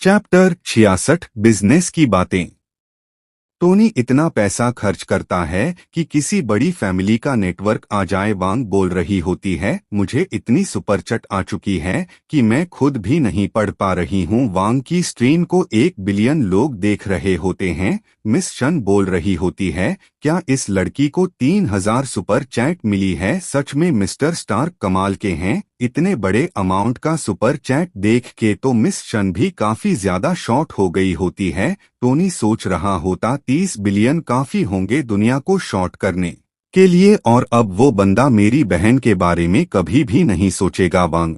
Chapter 66 business की बातें। Tony इतना पैसा खर्च करता है कि किसी बड़ी फैमिली का नेटवर्क आ जाए। वांग बोल रही होती है, मुझे इतनी सुपरचट आ चुकी है कि मैं खुद भी नहीं पढ़ पा रही हूँ। वांग की स्क्रीन को 1 बिलियन लोग देख रहे होते हैं। मिस शन बोल रही होती है, क्या इस लड़की को 3000 सुपर चैट मिली है? सच में मिस्टर स्टार्क कमाल के हैं। इतने बड़े अमाउंट का सुपर चैट देख के तो मिस शन भी काफी ज्यादा शॉक हो गई होती है। टोनी सोच रहा होता 30 बिलियन काफी होंगे दुनिया को शॉर्ट करने के लिए, और अब वो बंदा मेरी बहन के बारे में कभी भी नहीं सोचेगा। वांग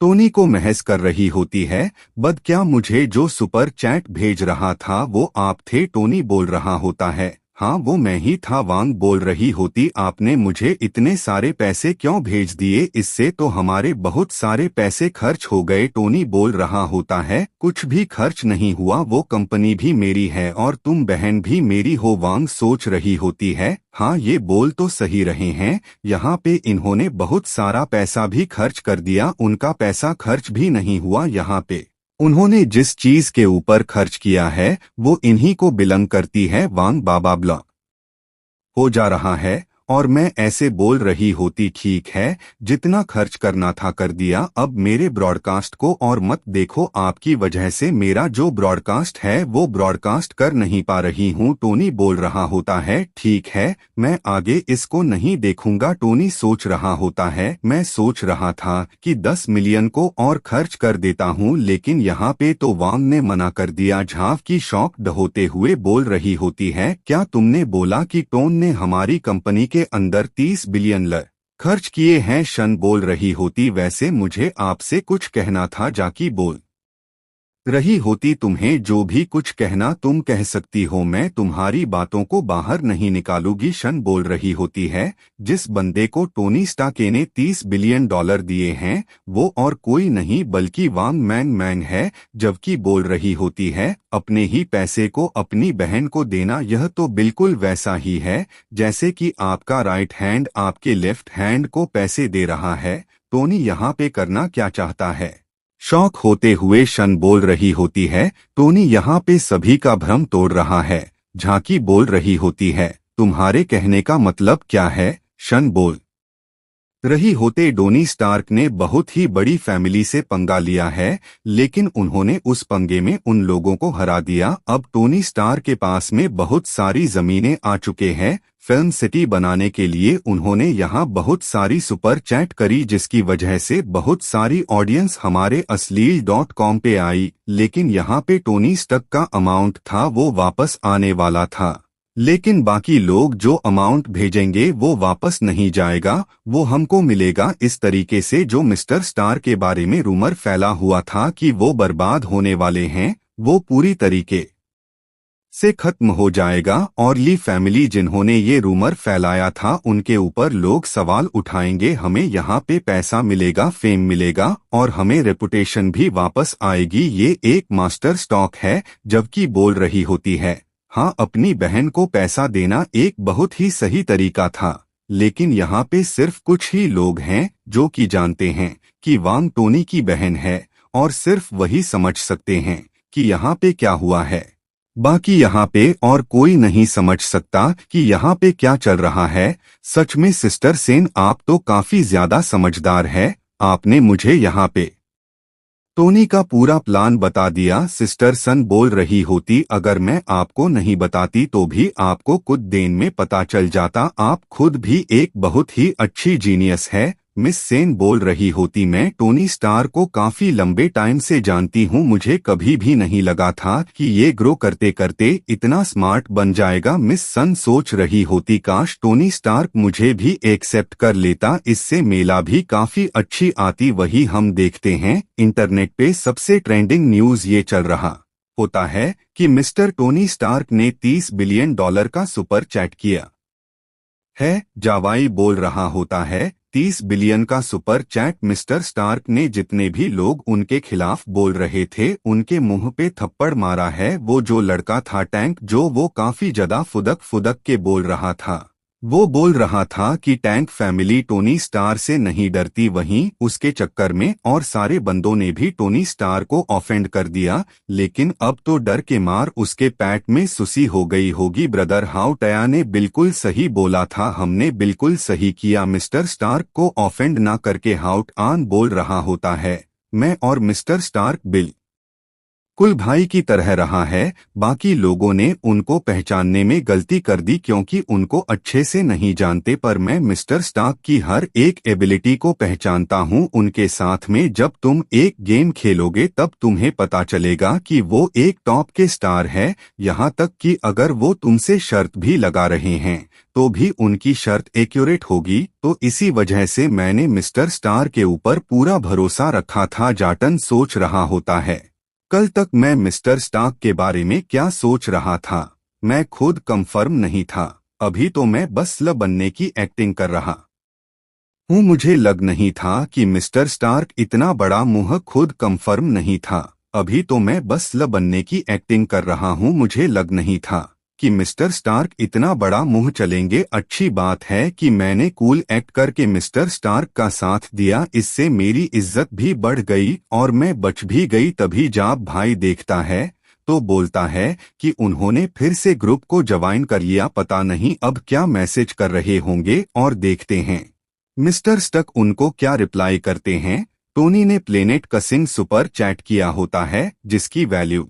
टोनी को महज कर रही होती है, बद क्या मुझे जो सुपर चैट भेज रहा था वो आप थे? टोनी बोल रहा होता है, हाँ वो मैं ही था। वांग बोल रही होती, आपने मुझे इतने सारे पैसे क्यों भेज दिए? इससे तो हमारे बहुत सारे पैसे खर्च हो गए। टोनी बोल रहा होता है, कुछ भी खर्च नहीं हुआ, वो कंपनी भी मेरी है और तुम बहन भी मेरी हो। वांग सोच रही होती है, हाँ ये बोल तो सही रहे हैं, यहाँ पे इन्होंने बहुत सारा पैसा भी खर्च कर दिया, उनका पैसा खर्च भी नहीं हुआ। यहाँ पे उन्होंने जिस चीज के ऊपर खर्च किया है वो इन्हीं को बिलोंग करती है। वांग बाबा ब्ला हो जा रहा है और मैं ऐसे बोल रही होती, ठीक है जितना खर्च करना था कर दिया, अब मेरे ब्रॉडकास्ट को और मत देखो, आपकी वजह से मेरा जो ब्रॉडकास्ट है वो ब्रॉडकास्ट कर नहीं पा रही हूँ। टोनी बोल रहा होता है, ठीक है मैं आगे इसको नहीं देखूंगा। टोनी सोच रहा होता है, मैं सोच रहा था कि 10 मिलियन को और खर्च कर देता हूँ, लेकिन यहाँ पे तो वांग ने मना कर दिया। झांव की शॉक्ड होते हुए बोल रही होती है, क्या तुमने बोला कि टोन ने हमारी कंपनी के अंदर 30 बिलियन खर्च किए हैं? शन बोल रही होती, वैसे मुझे आपसे कुछ कहना था। जाकी बोल रही होती, तुम्हें जो भी कुछ कहना तुम कह सकती हो, मैं तुम्हारी बातों को बाहर नहीं निकालूंगी। शन बोल रही होती है, जिस बंदे को टोनी स्टार्क ने 30 बिलियन डॉलर दिए हैं वो और कोई नहीं बल्कि वांग मैन है। जबकि बोल रही होती है, अपने ही पैसे को अपनी बहन को देना, यह तो बिल्कुल वैसा ही है जैसे कि आपका राइट हैंड आपके लेफ्ट हैंड को पैसे दे रहा है। टोनी यहाँ पे करना क्या चाहता है? शौक होते हुए शन बोल रही होती है, टोनी यहाँ पे सभी का भ्रम तोड़ रहा है। झांकी बोल रही होती है, तुम्हारे कहने का मतलब क्या है? शन बोल रही होते, टोनी स्टार्क ने बहुत ही बड़ी फैमिली से पंगा लिया है, लेकिन उन्होंने उस पंगे में उन लोगों को हरा दिया। अब टोनी स्टार्क के पास में बहुत सारी जमीनें आ चुके हैं। फिल्म सिटी बनाने के लिए उन्होंने यहाँ बहुत सारी सुपर चैट करी, जिसकी वजह से बहुत सारी ऑडियंस हमारे अश्लील.com पे आई। लेकिन यहाँ पे टोनी स्टार्क का अमाउंट था वो वापस आने वाला था, लेकिन बाकी लोग जो अमाउंट भेजेंगे वो वापस नहीं जाएगा, वो हमको मिलेगा। इस तरीके से जो मिस्टर स्टार के बारे में रूमर फैला हुआ था कि वो बर्बाद होने वाले हैं, वो पूरी तरीके से खत्म हो जाएगा। और ली फैमिली जिन्होंने ये रूमर फैलाया था उनके ऊपर लोग सवाल उठाएंगे, हमें यहाँ पे पैसा मिलेगा, फेम मिलेगा और हमें रेपुटेशन भी वापस आएगी, ये एक मास्टर स्टॉक है। जबकि बोल रही होती है, हाँ अपनी बहन को पैसा देना एक बहुत ही सही तरीका था, लेकिन यहाँ पे सिर्फ कुछ ही लोग हैं जो कि जानते हैं कि वांग टोनी की बहन है और सिर्फ वही समझ सकते हैं कि यहाँ पे क्या हुआ है। बाकी यहाँ पे और कोई नहीं समझ सकता कि यहाँ पे क्या चल रहा है। सच में सिस्टर सेन आप तो काफी ज्यादा समझदार है, आपने मुझे यहाँ पे टोनी का पूरा प्लान बता दिया। सिस्टर सन बोल रही होती, अगर मैं आपको नहीं बताती तो भी आपको कुछ दिन में पता चल जाता, आप खुद भी एक बहुत ही अच्छी जीनियस है। मिस सेन बोल रही होती, मैं टोनी स्टार को काफी लंबे टाइम से जानती हूँ, मुझे कभी भी नहीं लगा था कि ये ग्रो करते करते इतना स्मार्ट बन जाएगा। मिस सन सोच रही होती, काश टोनी स्टार्क मुझे भी एक्सेप्ट कर लेता, इससे मेला भी काफी अच्छी आती। वही हम देखते हैं इंटरनेट पे सबसे ट्रेंडिंग न्यूज ये चल रहा होता है कि मिस्टर टोनी स्टार्क ने 30 बिलियन डॉलर का सुपर चैट किया है। जावाई बोल रहा होता है, 30 बिलियन का सुपर चैट। मिस्टर स्टार्क ने जितने भी लोग उनके खिलाफ बोल रहे थे उनके मुंह पे थप्पड़ मारा है। वो जो लड़का था टैंक, जो वो काफी ज्यादा फुदक फुदक के बोल रहा था, वो बोल रहा था कि टैंक फैमिली टोनी स्टार से नहीं डरती, वहीं उसके चक्कर में और सारे बंदों ने भी टोनी स्टार को ऑफेंड कर दिया, लेकिन अब तो डर के मार उसके पैट में सुसी हो गई होगी। ब्रदर हाउ टया ने बिल्कुल सही बोला था, हमने बिल्कुल सही किया। मिस्टर स्टार्क को ऑफेंड ना करके हाउट आन बोल रहा होता है, मैं और मिस्टर स्टार्क कुल भाई की तरह रहा है। बाकी लोगों ने उनको पहचानने में गलती कर दी क्योंकि उनको अच्छे से नहीं जानते, पर मैं मिस्टर स्टार्क की हर एक एबिलिटी को पहचानता हूं। उनके साथ में जब तुम एक गेम खेलोगे तब तुम्हें पता चलेगा कि वो एक टॉप के स्टार है। यहाँ तक कि अगर वो तुमसे शर्त भी लगा रहे हैं तो भी उनकी शर्त एक्यूरेट होगी। तो इसी वजह से मैंने मिस्टर स्टार के ऊपर पूरा भरोसा रखा था। जाटन सोच रहा होता है, कल तक मैं मिस्टर स्टार्क के बारे में क्या सोच रहा था, मैं खुद कंफर्म नहीं था। अभी तो मैं बस ल बनने की एक्टिंग कर रहा हूँ। मुझे लग नहीं था कि मिस्टर स्टार्क इतना बड़ा मुंह, खुद कंफर्म नहीं था। अभी तो मैं बस ल बनने की एक्टिंग कर रहा हूँ। मुझे लग नहीं था कि मिस्टर स्टार्क इतना बड़ा मुंह चलेंगे। अच्छी बात है कि मैंने कूल एक्ट करके मिस्टर स्टार्क का साथ दिया, इससे मेरी इज्जत भी बढ़ गई और मैं बच भी गई। तभी जब भाई देखता है तो बोलता है कि उन्होंने फिर से ग्रुप को ज्वाइन कर लिया, पता नहीं अब क्या मैसेज कर रहे होंगे। और देखते हैं मिस्टर स्टक उनको क्या रिप्लाई करते हैं। टोनी ने प्लेनेट कसिंग सुपर चैट किया होता है जिसकी वैल्यू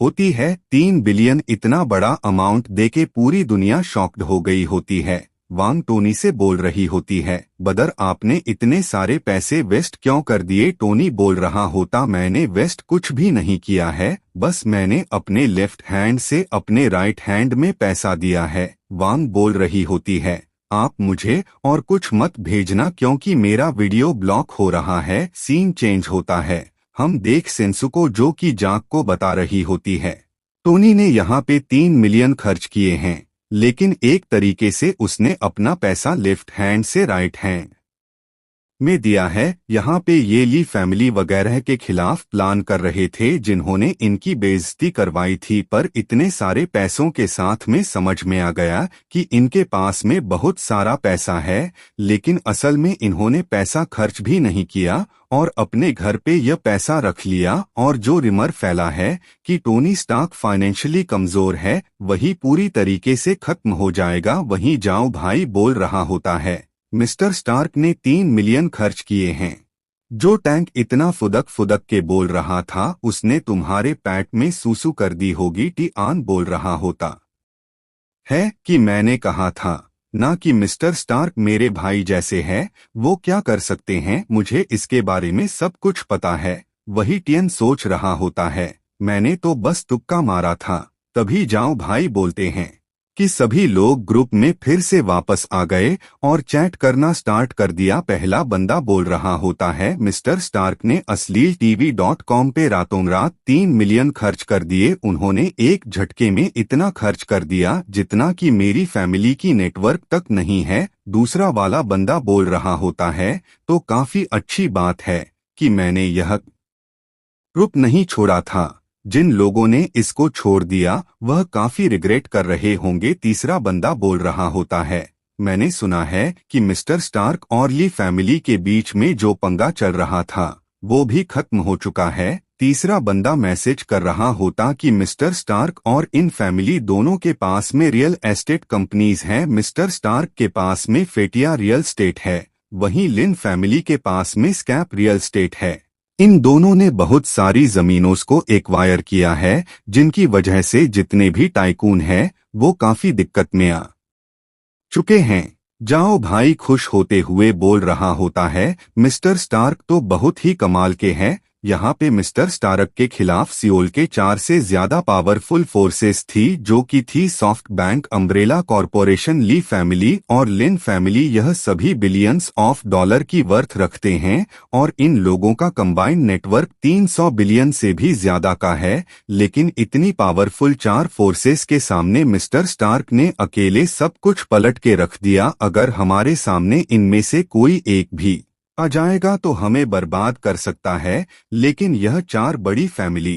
होती है 3 बिलियन। इतना बड़ा अमाउंट देके पूरी दुनिया शॉक्ड हो गई होती है। वांग टोनी से बोल रही होती है, बदर आपने इतने सारे पैसे वेस्ट क्यों कर दिए। टोनी बोल रहा होता, मैंने वेस्ट कुछ भी नहीं किया है, बस मैंने अपने लेफ्ट हैंड से अपने राइट हैंड में पैसा दिया है। वांग बोल रही होती है, आप मुझे और कुछ मत भेजना क्योंकि मेरा वीडियो ब्लॉक हो रहा है। सीन चेंज होता है, हम देख सेंसुको जो कि जाक को बता रही होती है, टोनी ने यहाँ पे 3 मिलियन खर्च किए हैं, लेकिन एक तरीके से उसने अपना पैसा लेफ्ट हैंड से राइट हैंड में दिया है। यहाँ पे ये ली फैमिली वगैरह के खिलाफ प्लान कर रहे थे जिन्होंने इनकी बेइज्जती करवाई थी, पर इतने सारे पैसों के साथ में समझ में आ गया कि इनके पास में बहुत सारा पैसा है, लेकिन असल में इन्होंने पैसा खर्च भी नहीं किया और अपने घर पे यह पैसा रख लिया। और जो रिमर फैला है कि टोनी स्टार्क फाइनेंशियली कमजोर है, वही पूरी तरीके से खत्म हो जाएगा। वहीं जाओ भाई बोल रहा होता है, मिस्टर स्टार्क ने 3 मिलियन खर्च किए हैं। जो टैंक इतना फुदक फुदक के बोल रहा था उसने तुम्हारे पैट में सूसू कर दी होगी। टी आन बोल रहा होता है कि मैंने कहा था ना कि मिस्टर स्टार्क मेरे भाई जैसे है, वो क्या कर सकते हैं, मुझे इसके बारे में सब कुछ पता है। वही टियन सोच रहा होता है, मैंने तो बस तुक्का मारा था। तभी जाओ भाई बोलते हैं कि सभी लोग ग्रुप में फिर से वापस आ गए और चैट करना स्टार्ट कर दिया। पहला बंदा बोल रहा होता है, मिस्टर स्टार्क ने अश्लील TV.com पे रातों रात 3 मिलियन खर्च कर दिए। उन्होंने एक झटके में इतना खर्च कर दिया जितना कि मेरी फैमिली की नेटवर्क तक नहीं है। दूसरा वाला बंदा बोल रहा होता है, तो काफी अच्छी बात है कि मैंने यह ग्रुप नहीं छोड़ा था। जिन लोगों ने इसको छोड़ दिया वह काफी रिग्रेट कर रहे होंगे। तीसरा बंदा बोल रहा होता है, मैंने सुना है कि मिस्टर स्टार्क और ली फैमिली के बीच में जो पंगा चल रहा था वो भी खत्म हो चुका है। तीसरा बंदा मैसेज कर रहा होता कि मिस्टर स्टार्क और इन फैमिली दोनों के पास में रियल एस्टेट कंपनीज हैं। मिस्टर स्टार्क के पास में फेटिया रियल स्टेट है, वहीं लिन फैमिली के पास में स्कैप रियल स्टेट है। इन दोनों ने बहुत सारी जमीनों को एक्वायर किया है, जिनकी वजह से जितने भी टाइकून हैं वो काफी दिक्कत में आ चुके हैं। जाओ भाई खुश होते हुए बोल रहा होता है, मिस्टर स्टार्क तो बहुत ही कमाल के हैं। यहाँ पे मिस्टर स्टार्क के खिलाफ सियोल के 4 से ज्यादा पावरफुल फोर्सेस थी, जो कि थी सॉफ्ट बैंक, अम्ब्रेला कॉरपोरेशन, ली फैमिली और लिन फैमिली। यह सभी बिलियंस ऑफ डॉलर की वर्थ रखते हैं और इन लोगों का कंबाइंड नेटवर्क 300 बिलियन से भी ज्यादा का है। लेकिन इतनी पावरफुल 4 फोर्सेस के सामने मिस्टर स्टार्क ने अकेले सब कुछ पलट के रख दिया। अगर हमारे सामने इनमें से कोई एक भी आ जाएगा तो हमें बर्बाद कर सकता है, लेकिन यह 4 बड़ी फैमिली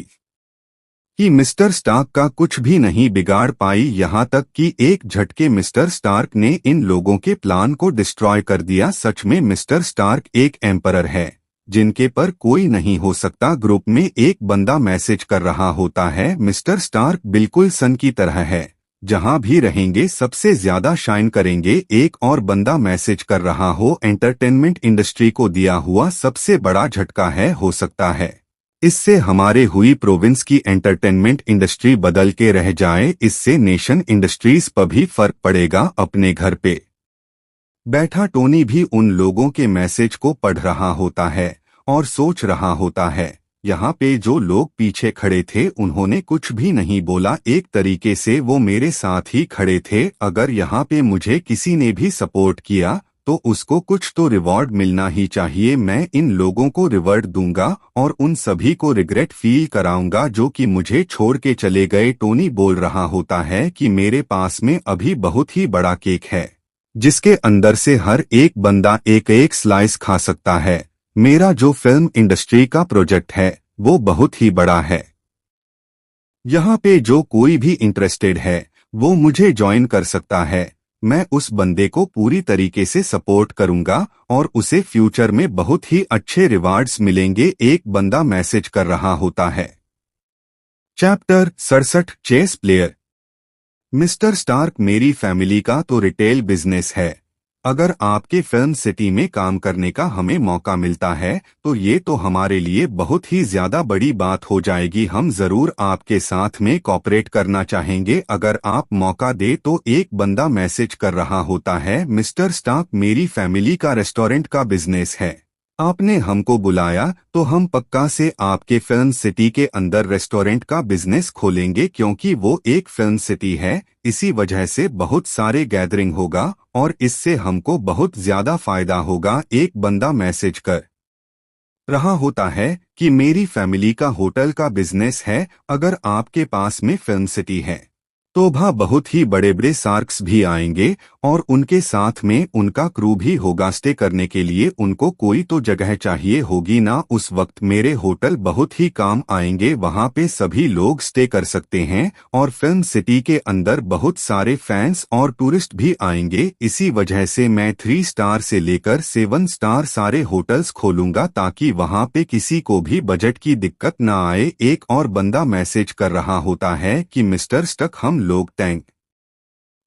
कि मिस्टर स्टार्क का कुछ भी नहीं बिगाड़ पाई, यहाँ तक कि एक झटके मिस्टर स्टार्क ने इन लोगों के प्लान को डिस्ट्रॉय कर दिया। सच में मिस्टर स्टार्क एक एम्परर है जिनके पर कोई नहीं हो सकता। ग्रुप में एक बंदा मैसेज कर रहा होता है, मिस्टर स्टार्क बिल्कुल सन की तरह है, जहां भी रहेंगे सबसे ज्यादा शाइन करेंगे। एक और बंदा मैसेज कर रहा हो, एंटरटेनमेंट इंडस्ट्री को दिया हुआ सबसे बड़ा झटका है, हो सकता है इससे हमारे हुई प्रोविंस की एंटरटेनमेंट इंडस्ट्री बदल के रह जाए। इससे नेशन इंडस्ट्रीज पर भी फर्क पड़ेगा। अपने घर पे बैठा टोनी भी उन लोगों के मैसेज को पढ़ रहा होता है और सोच रहा होता है। यहाँ पे जो लोग पीछे खड़े थे उन्होंने कुछ भी नहीं बोला, एक तरीके से वो मेरे साथ ही खड़े थे। अगर यहाँ पे मुझे किसी ने भी सपोर्ट किया तो उसको कुछ तो रिवॉर्ड मिलना ही चाहिए। मैं इन लोगों को रिवॉर्ड दूंगा और उन सभी को रिग्रेट फील कराऊंगा जो कि मुझे छोड़ के चले गए। टोनी बोल रहा होता है कि मेरे पास में अभी बहुत ही बड़ा केक है जिसके अंदर से हर एक बंदा एक एक स्लाइस खा सकता है। मेरा जो फिल्म इंडस्ट्री का प्रोजेक्ट है वो बहुत ही बड़ा है। यहाँ पे जो कोई भी इंटरेस्टेड है वो मुझे ज्वाइन कर सकता है। मैं उस बंदे को पूरी तरीके से सपोर्ट करूंगा और उसे फ्यूचर में बहुत ही अच्छे रिवार्ड्स मिलेंगे। एक बंदा मैसेज कर रहा होता है। Chapter 67 chess player. Mister Stark, मेरी फैमिली का तो रिटेल बिजनेस है। अगर आपके फिल्म सिटी में काम करने का हमें मौका मिलता है तो ये तो हमारे लिए बहुत ही ज्यादा बड़ी बात हो जाएगी। हम जरूर आपके साथ में कोऑपरेट करना चाहेंगे अगर आप मौका दे। तो एक बंदा मैसेज कर रहा होता है, मिस्टर स्टार्क, मेरी फैमिली का रेस्टोरेंट का बिजनेस है। आपने हमको बुलाया तो हम पक्का से आपके फिल्म सिटी के अंदर रेस्टोरेंट का बिजनेस खोलेंगे, क्योंकि वो एक फिल्म सिटी है। इसी वजह से बहुत सारे गैदरिंग होगा और इससे हमको बहुत ज्यादा फायदा होगा। एक बंदा मैसेज कर रहा होता है कि मेरी फैमिली का होटल का बिजनेस है। अगर आपके पास में फिल्म सिटी है तो बहुत ही बड़े बड़े शार्क्स भी आएंगे और उनके साथ में उनका क्रू भी होगा स्टे करने के लिए। उनको कोई तो जगह चाहिए होगी ना। उस वक्त मेरे होटल बहुत ही काम आएंगे, वहां पे सभी लोग स्टे कर सकते हैं और फिल्म सिटी के अंदर बहुत सारे फैंस और टूरिस्ट भी आएंगे। इसी वजह से मैं 3 स्टार से लेकर 7 स्टार सारे होटल्स खोलूंगा ताकि वहां पे किसी को भी बजट की दिक्कत ना आए। एक और बंदा मैसेज कर रहा होता है कि मिस्टर स्टक, हम लोग टैंक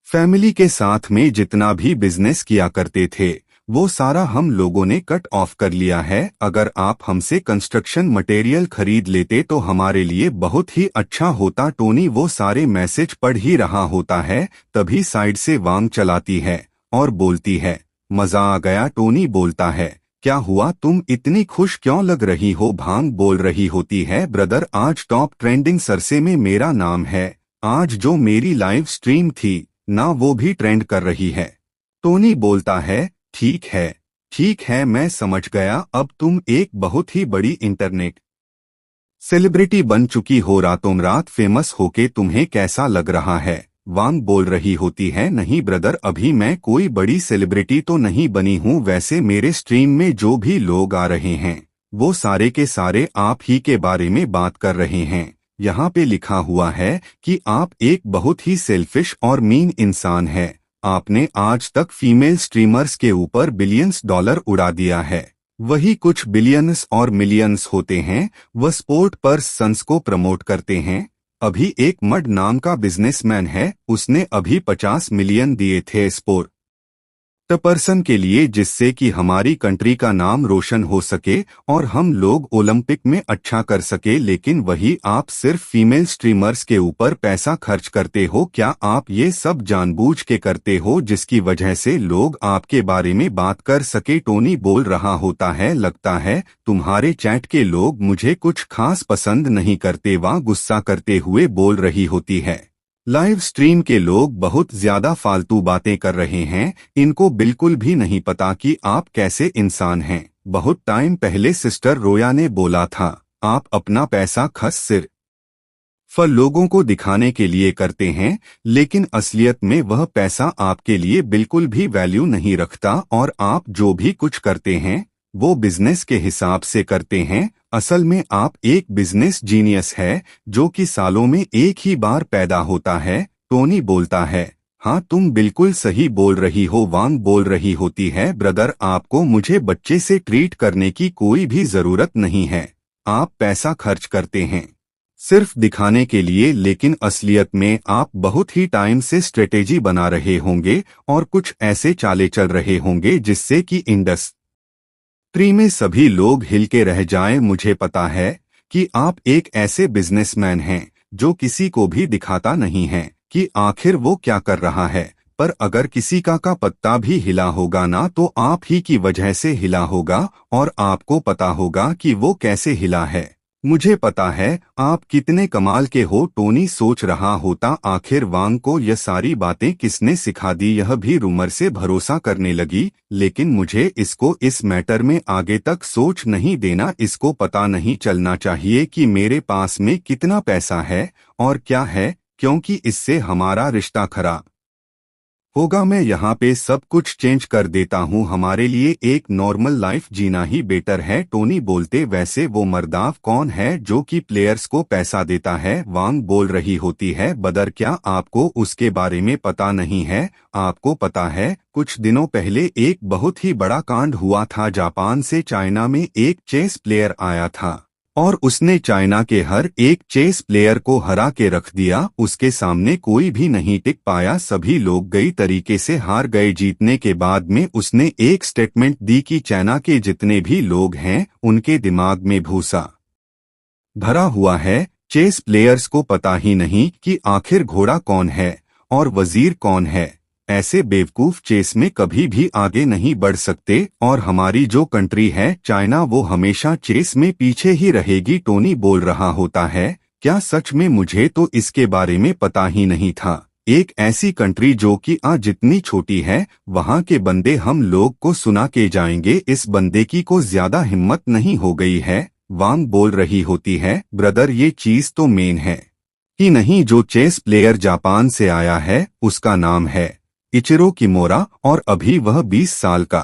फैमिली के साथ में जितना भी बिजनेस किया करते थे वो सारा हम लोगों ने कट ऑफ कर लिया है। अगर आप हमसे कंस्ट्रक्शन मटेरियल खरीद लेते तो हमारे लिए बहुत ही अच्छा होता। टोनी वो सारे मैसेज पढ़ ही रहा होता है, तभी साइड से वांग चलाती है और बोलती है, मजा आ गया। टोनी बोलता है, क्या हुआ, तुम इतनी खुश क्यों लग रही हो? भांग बोल रही होती है, ब्रदर आज टॉप ट्रेंडिंग सरसे में मेरा नाम है। आज जो मेरी लाइव स्ट्रीम थी ना वो भी ट्रेंड कर रही है। टोनी बोलता है, ठीक है मैं समझ गया, अब तुम एक बहुत ही बड़ी इंटरनेट सेलिब्रिटी बन चुकी हो। रातों रात फेमस होके तुम्हें कैसा लग रहा है? वांग बोल रही होती है, नहीं ब्रदर, अभी मैं कोई बड़ी सेलिब्रिटी तो नहीं बनी हूँ। वैसे मेरे स्ट्रीम में जो भी लोग आ रहे हैं वो सारे के सारे आप ही के बारे में बात कर रहे हैं। यहाँ पे लिखा हुआ है कि आप एक बहुत ही सेल्फिश और मीन इंसान है। आपने आज तक फीमेल स्ट्रीमर्स के ऊपर बिलियंस डॉलर उड़ा दिया है। वही कुछ बिलियंस और मिलियंस होते हैं, वह स्पोर्ट पर सन्स को प्रमोट करते हैं। अभी एक मड नाम का बिजनेसमैन है, उसने अभी 50 मिलियन दिए थे स्पोर्ट पर्सन के लिए, जिससे कि हमारी कंट्री का नाम रोशन हो सके और हम लोग ओलंपिक में अच्छा कर सके। लेकिन वही आप सिर्फ फीमेल स्ट्रीमर्स के ऊपर पैसा खर्च करते हो। क्या आप ये सब जानबूझ के करते हो जिसकी वजह से लोग आपके बारे में बात कर सके? टोनी बोल रहा होता है, लगता है तुम्हारे चैट के लोग मुझे कुछ खास पसंद नहीं करते। वह गुस्सा करते हुए बोल रही होती है, लाइव स्ट्रीम के लोग बहुत ज्यादा फालतू बातें कर रहे हैं, इनको बिल्कुल भी नहीं पता कि आप कैसे इंसान हैं। बहुत टाइम पहले सिस्टर रोया ने बोला था, आप अपना पैसा खर्च सिर्फ लोगों को दिखाने के लिए करते हैं, लेकिन असलियत में वह पैसा आपके लिए बिल्कुल भी वैल्यू नहीं रखता और आप जो भी कुछ करते हैं वो बिजनेस के हिसाब से करते हैं असल में आप एक बिजनेस जीनियस है जो कि सालों में एक ही बार पैदा होता है। टोनी बोलता है। हाँ, तुम बिल्कुल सही बोल रही हो, वांग बोल रही होती है। ब्रदर, आपको मुझे बच्चे से ट्रीट करने की कोई भी जरूरत नहीं है। आप पैसा खर्च करते हैं सिर्फ दिखाने के लिए, लेकिन असलियत में आप बहुत ही टाइम से स्ट्रेटेजी बना रहे होंगे और कुछ ऐसे चाले चल रहे होंगे जिससे कि इंडस्ट्री में सभी लोग हिल के रह जाएं। मुझे पता है कि आप एक ऐसे बिजनेसमैन हैं जो किसी को भी दिखाता नहीं है कि आखिर वो क्या कर रहा है, पर अगर किसी का पत्ता भी हिला होगा ना तो आप ही की वजह से हिला होगा और आपको पता होगा कि वो कैसे हिला है। मुझे पता है आप कितने कमाल के हो। टोनी सोच रहा होता, आखिर वांग को यह सारी बातें किसने सिखा दी। यह भी रूमर से भरोसा करने लगी, लेकिन मुझे इसको इस मैटर में आगे तक सोच नहीं देना। इसको पता नहीं चलना चाहिए कि मेरे पास में कितना पैसा है और क्या है, क्योंकि इससे हमारा रिश्ता खराब होगा। मैं यहाँ पे सब कुछ चेंज कर देता हूँ, हमारे लिए एक नॉर्मल लाइफ जीना ही बेटर है। टोनी बोलते, वैसे वो मर्दाव कौन है जो कि प्लेयर्स को पैसा देता है। वांग बोल रही होती है। बदर, क्या आपको उसके बारे में पता नहीं है? आपको पता है, कुछ दिनों पहले एक बहुत ही बड़ा कांड हुआ था। जापान से चाइना में एक चेस प्लेयर आया था और उसने चाइना के हर एक चेस प्लेयर को हरा के रख दिया। उसके सामने कोई भी नहीं टिक पाया, सभी लोग गई तरीके से हार गए। जीतने के बाद में उसने एक स्टेटमेंट दी कि चाइना के जितने भी लोग हैं उनके दिमाग में भूसा भरा हुआ है। चेस प्लेयर्स को पता ही नहीं कि आखिर घोड़ा कौन है और वजीर कौन है। ऐसे बेवकूफ चेस में कभी भी आगे नहीं बढ़ सकते और हमारी जो कंट्री है चाइना, वो हमेशा चेस में पीछे ही रहेगी। टोनी बोल रहा होता है, क्या सच में? मुझे तो इसके बारे में पता ही नहीं था। एक ऐसी कंट्री जो कि जितनी छोटी है, वहाँ के बंदे हम लोग को सुना के जाएंगे। इस बंदे की को ज्यादा हिम्मत नहीं हो गई है। वांग बोल रही होती है, ब्रदर ये चीज तो मेन है ही नहीं। जो चेस प्लेयर जापान से आया है उसका नाम है इचिरो किमोरा और अभी वह 20 साल का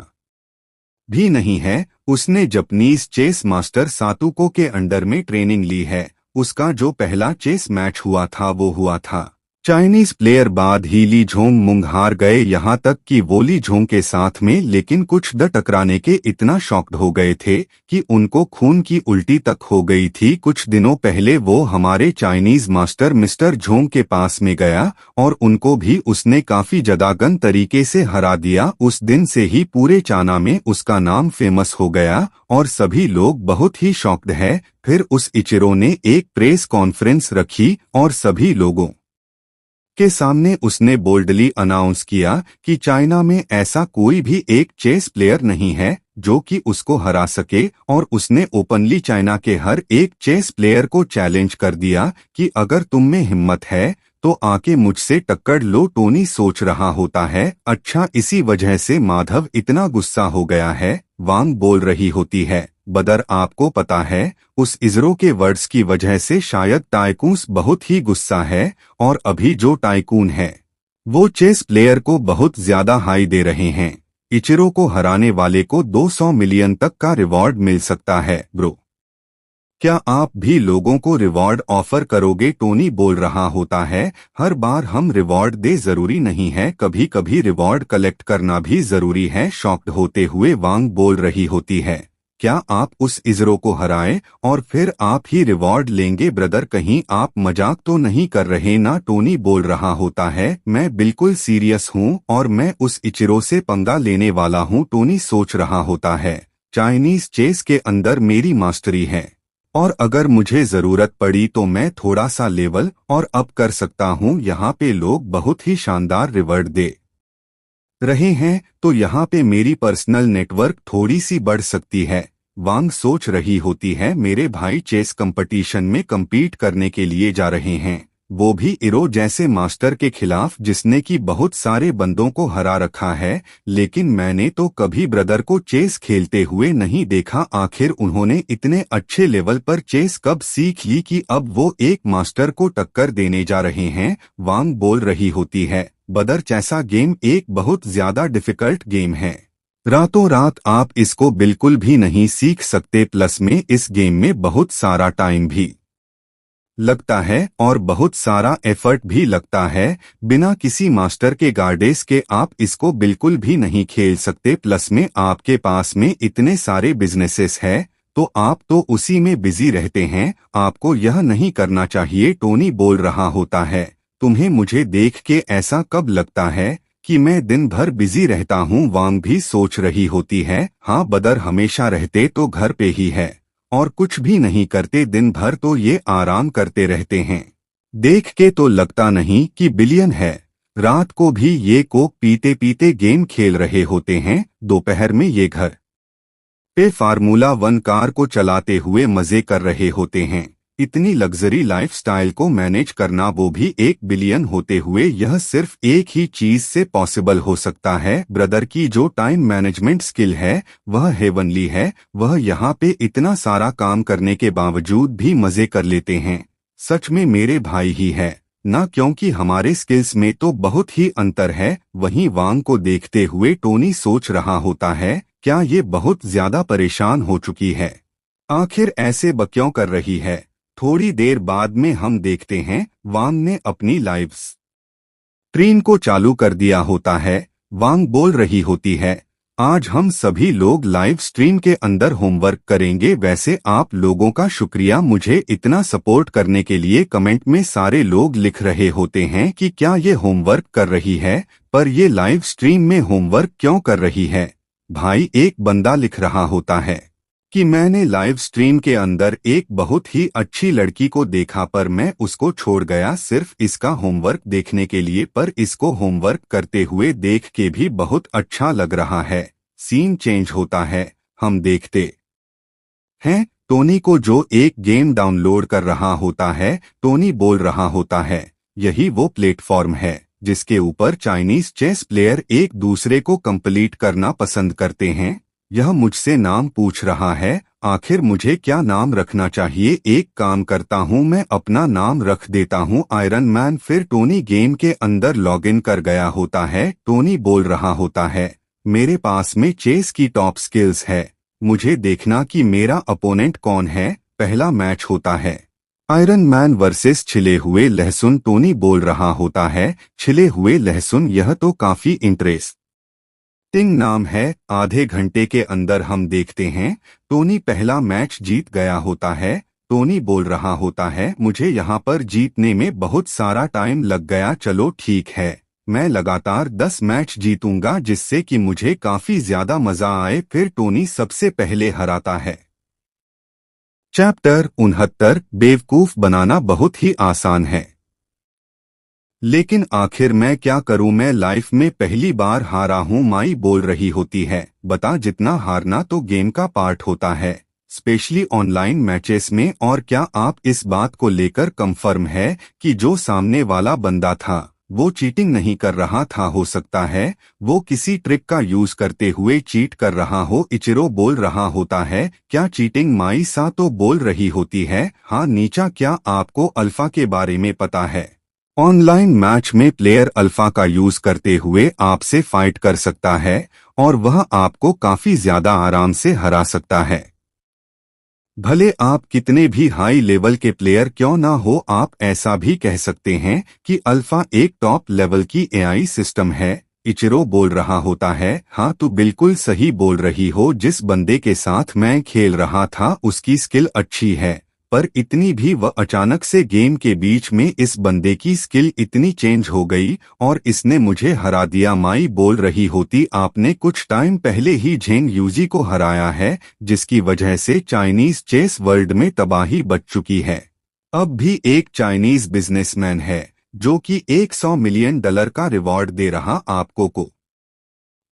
भी नहीं है। उसने जापानीज चेस मास्टर सातोको के अंडर में ट्रेनिंग ली है। उसका जो पहला चेस मैच हुआ था वो हुआ था चाइनीज प्लेयर बाद ही ली झोंग मुंग हार गए, यहाँ तक कि वो ली झोंग के साथ में, लेकिन कुछ द टकराने के इतना शॉक्ड हो गए थे कि उनको खून की उल्टी तक हो गई थी। कुछ दिनों पहले वो हमारे चाइनीज मास्टर मिस्टर झोंग के पास में गया और उनको भी उसने काफी जदागन तरीके से हरा दिया। उस दिन से ही पूरे चाइना में उसका नाम फेमस हो गया और सभी लोग बहुत ही शॉक्ड है। फिर उस इचिरो ने एक प्रेस कॉन्फ्रेंस रखी और सभी लोगों के सामने उसने बोल्डली अनाउंस किया कि चाइना में ऐसा कोई भी एक चेस प्लेयर नहीं है जो कि उसको हरा सके, और उसने ओपनली चाइना के हर एक चेस प्लेयर को चैलेंज कर दिया कि अगर तुम में हिम्मत है तो आके मुझसे टक्कर लो। टोनी सोच रहा होता है, अच्छा इसी वजह से माधव इतना गुस्सा हो गया है। वांग बोल रही होती है, बदर आपको पता है उस इजरो के वर्ड्स की वजह से शायद टाइकून्स बहुत ही गुस्सा है, और अभी जो टाइकून है वो चेस प्लेयर को बहुत ज्यादा हाई दे रहे हैं। इचिरो को हराने वाले को 200 मिलियन तक का रिवॉर्ड मिल सकता है। ब्रो, क्या आप भी लोगों को रिवॉर्ड ऑफर करोगे? टोनी बोल रहा होता है, हर बार हम रिवॉर्ड दे जरूरी नहीं है, कभी कभी रिवॉर्ड कलेक्ट करना भी जरूरी है। शॉक्ड होते हुए वांग बोल रही होती है, क्या आप उस इजरो को हराएं और फिर आप ही रिवॉर्ड लेंगे? ब्रदर, कहीं आप मजाक तो नहीं कर रहे ना? टोनी बोल रहा होता है, मैं बिल्कुल सीरियस हूँ और मैं उस इचिरो से पंगा लेने वाला हूँ। टोनी सोच रहा होता है, चाइनीज चेस के अंदर मेरी मास्टरी है और अगर मुझे जरूरत पड़ी तो मैं थोड़ा सा लेवल और अप कर सकता हूँ। यहाँ पे लोग बहुत ही शानदार रिवॉर्ड दे रहे हैं तो यहाँ पे मेरी पर्सनल नेटवर्क थोड़ी सी बढ़ सकती है। वांग सोच रही होती है, मेरे भाई चेस कंपटीशन में compete करने के लिए जा रहे हैं, वो भी इरो जैसे मास्टर के खिलाफ जिसने कि बहुत सारे बंदों को हरा रखा है। लेकिन मैंने तो कभी ब्रदर को चेस खेलते हुए नहीं देखा। आखिर उन्होंने इतने अच्छे लेवल पर चेस कब सीख ली कि अब वो एक मास्टर को टक्कर देने जा रहे हैं? वांग बोल रही होती है, बदर जैसा गेम एक बहुत ज्यादा डिफिकल्ट गेम है, रातों रात आप इसको बिल्कुल भी नहीं सीख सकते, प्लस में इस गेम में बहुत सारा टाइम भी लगता है और बहुत सारा एफर्ट भी लगता है। बिना किसी मास्टर के गाइडेंस के आप इसको बिल्कुल भी नहीं खेल सकते, प्लस में आपके पास में इतने सारे बिजनेसेस है तो आप तो उसी में बिजी रहते हैं। आपको यह नहीं करना चाहिए। टोनी बोल रहा होता है, तुम्हें मुझे देख के ऐसा कब लगता है कि मैं दिन भर बिजी रहता हूँ? वांग भी सोच रही होती है, हाँ बदर हमेशा रहते तो घर पे ही है और कुछ भी नहीं करते, दिन भर तो ये आराम करते रहते हैं। देख के तो लगता नहीं कि बिलियन है। रात को भी ये कोक पीते पीते गेम खेल रहे होते हैं, दोपहर में ये घर पे फार्मूला 1 कार को चलाते हुए मजे कर रहे होते हैं। इतनी लग्जरी लाइफस्टाइल को मैनेज करना, वो भी 1 बिलियन होते हुए, यह सिर्फ एक ही चीज से पॉसिबल हो सकता है। ब्रदर की जो टाइम मैनेजमेंट स्किल है वह हेवनली है। वह यहाँ पे इतना सारा काम करने के बावजूद भी मजे कर लेते हैं। सच में मेरे भाई ही है ना, क्योंकि हमारे स्किल्स में तो बहुत ही अंतर है। वहीं वांग को देखते हुए टोनी सोच रहा होता है, क्या ये बहुत ज्यादा परेशान हो चुकी है? आखिर ऐसे क्यों कर रही है? थोड़ी देर बाद में हम देखते हैं वांग ने अपनी लाइव स्ट्रीम को चालू कर दिया होता है। वांग बोल रही होती है, आज हम सभी लोग लाइव स्ट्रीम के अंदर होमवर्क करेंगे। वैसे आप लोगों का शुक्रिया मुझे इतना सपोर्ट करने के लिए। कमेंट में सारे लोग लिख रहे होते हैं कि क्या ये होमवर्क कर रही है, पर ये लाइव स्ट्रीम में होमवर्क क्यों कर रही है? भाई एक बंदा लिख रहा होता है कि मैंने लाइव स्ट्रीम के अंदर एक बहुत ही अच्छी लड़की को देखा, पर मैं उसको छोड़ गया सिर्फ इसका होमवर्क देखने के लिए, पर इसको होमवर्क करते हुए देख के भी बहुत अच्छा लग रहा है। सीन चेंज होता है, हम देखते हैं टोनी को जो एक गेम डाउनलोड कर रहा होता है। टोनी बोल रहा होता है, यही वो प्लेटफॉर्म है जिसके ऊपर चाइनीज चेस प्लेयर एक दूसरे को कंप्लीट करना पसंद करते हैं। यह मुझसे नाम पूछ रहा है, आखिर मुझे क्या नाम रखना चाहिए? एक काम करता हूँ, मैं अपना नाम रख देता हूँ आयरन मैन। फिर टोनी गेम के अंदर लॉगिन कर गया होता है। टोनी बोल रहा होता है, मेरे पास में चेस की टॉप स्किल्स है, मुझे देखना कि मेरा अपोनेंट कौन है। पहला मैच होता है आयरन मैन वर्सेस छिले हुए लहसुन। टोनी बोल रहा होता है, छिले हुए लहसुन, यह तो काफी इंटरेस्टिंग नाम है। आधे घंटे के अंदर हम देखते हैं टोनी पहला मैच जीत गया होता है। टोनी बोल रहा होता है, मुझे यहाँ पर जीतने में बहुत सारा टाइम लग गया, चलो ठीक है, मैं लगातार 10 मैच जीतूंगा जिससे कि मुझे काफी ज्यादा मजा आए। फिर टोनी सबसे पहले हराता है। चैप्टर 69 बेवकूफ बनाना बहुत ही आसान है, लेकिन आखिर मैं क्या करूं, मैं लाइफ में पहली बार हारा हूं। माई बोल रही होती है, बता, जितना हारना तो गेम का पार्ट होता है, स्पेशली ऑनलाइन मैचेस में। और क्या आप इस बात को लेकर कंफर्म है कि जो सामने वाला बंदा था वो चीटिंग नहीं कर रहा था? हो सकता है वो किसी ट्रिक का यूज करते हुए चीट कर रहा हो। इचिरो बोल रहा होता है, क्या चीटिंग? माई सा तो बोल रही होती है, हाँ नीचा, क्या आपको अल्फा के बारे में पता है? ऑनलाइन मैच में प्लेयर अल्फा का यूज करते हुए आपसे फाइट कर सकता है और वह आपको काफी ज्यादा आराम से हरा सकता है। भले आप कितने भी हाई लेवल के प्लेयर क्यों ना हो, आप ऐसा भी कह सकते हैं कि अल्फा एक टॉप लेवल की एआई सिस्टम है। इचिरो बोल रहा होता है, हाँ तू बिल्कुल सही बोल रही हो, जिस बंदे के साथ मैं खेल रहा था उसकी स्किल अच्छी है, पर इतनी भी वह अचानक से गेम के बीच में इस बंदे की स्किल इतनी चेंज हो गई और इसने मुझे हरा दिया। माई बोल रही होती, आपने कुछ टाइम पहले ही झेंग यूजी को हराया है, जिसकी वजह से चाइनीज चेस वर्ल्ड में तबाही बच चुकी है। अब भी एक चाइनीज बिजनेसमैन है जो कि $100 मिलियन का रिवॉर्ड दे रहा आपको को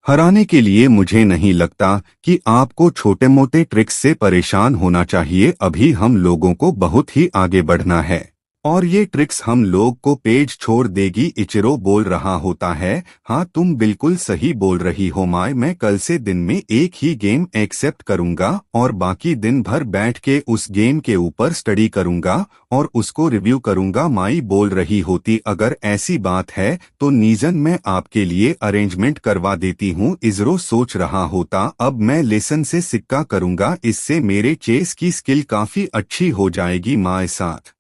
हराने के लिए। मुझे नहीं लगता कि आपको छोटे मोटे ट्रिक्स से परेशान होना चाहिए, अभी हम लोगों को बहुत ही आगे बढ़ना है। और ये ट्रिक्स हम लोग को पेज छोड़ देगी। इचिरो बोल रहा होता है, हाँ तुम बिल्कुल सही बोल रही हो माय, मैं कल से दिन में एक ही गेम एक्सेप्ट करूंगा और बाकी दिन भर बैठ के उस गेम के ऊपर स्टडी करूंगा और उसको रिव्यू करूंगा। माई बोल रही होती, अगर ऐसी बात है तो नीजन मैं आपके लिए अरेंजमेंट करवा देती हूँ। इजरो सोच रहा होता, अब मैं लेसन से सिक्का करूंगा, इससे मेरे चेस की स्किल काफी अच्छी हो जाएगी। माए साथ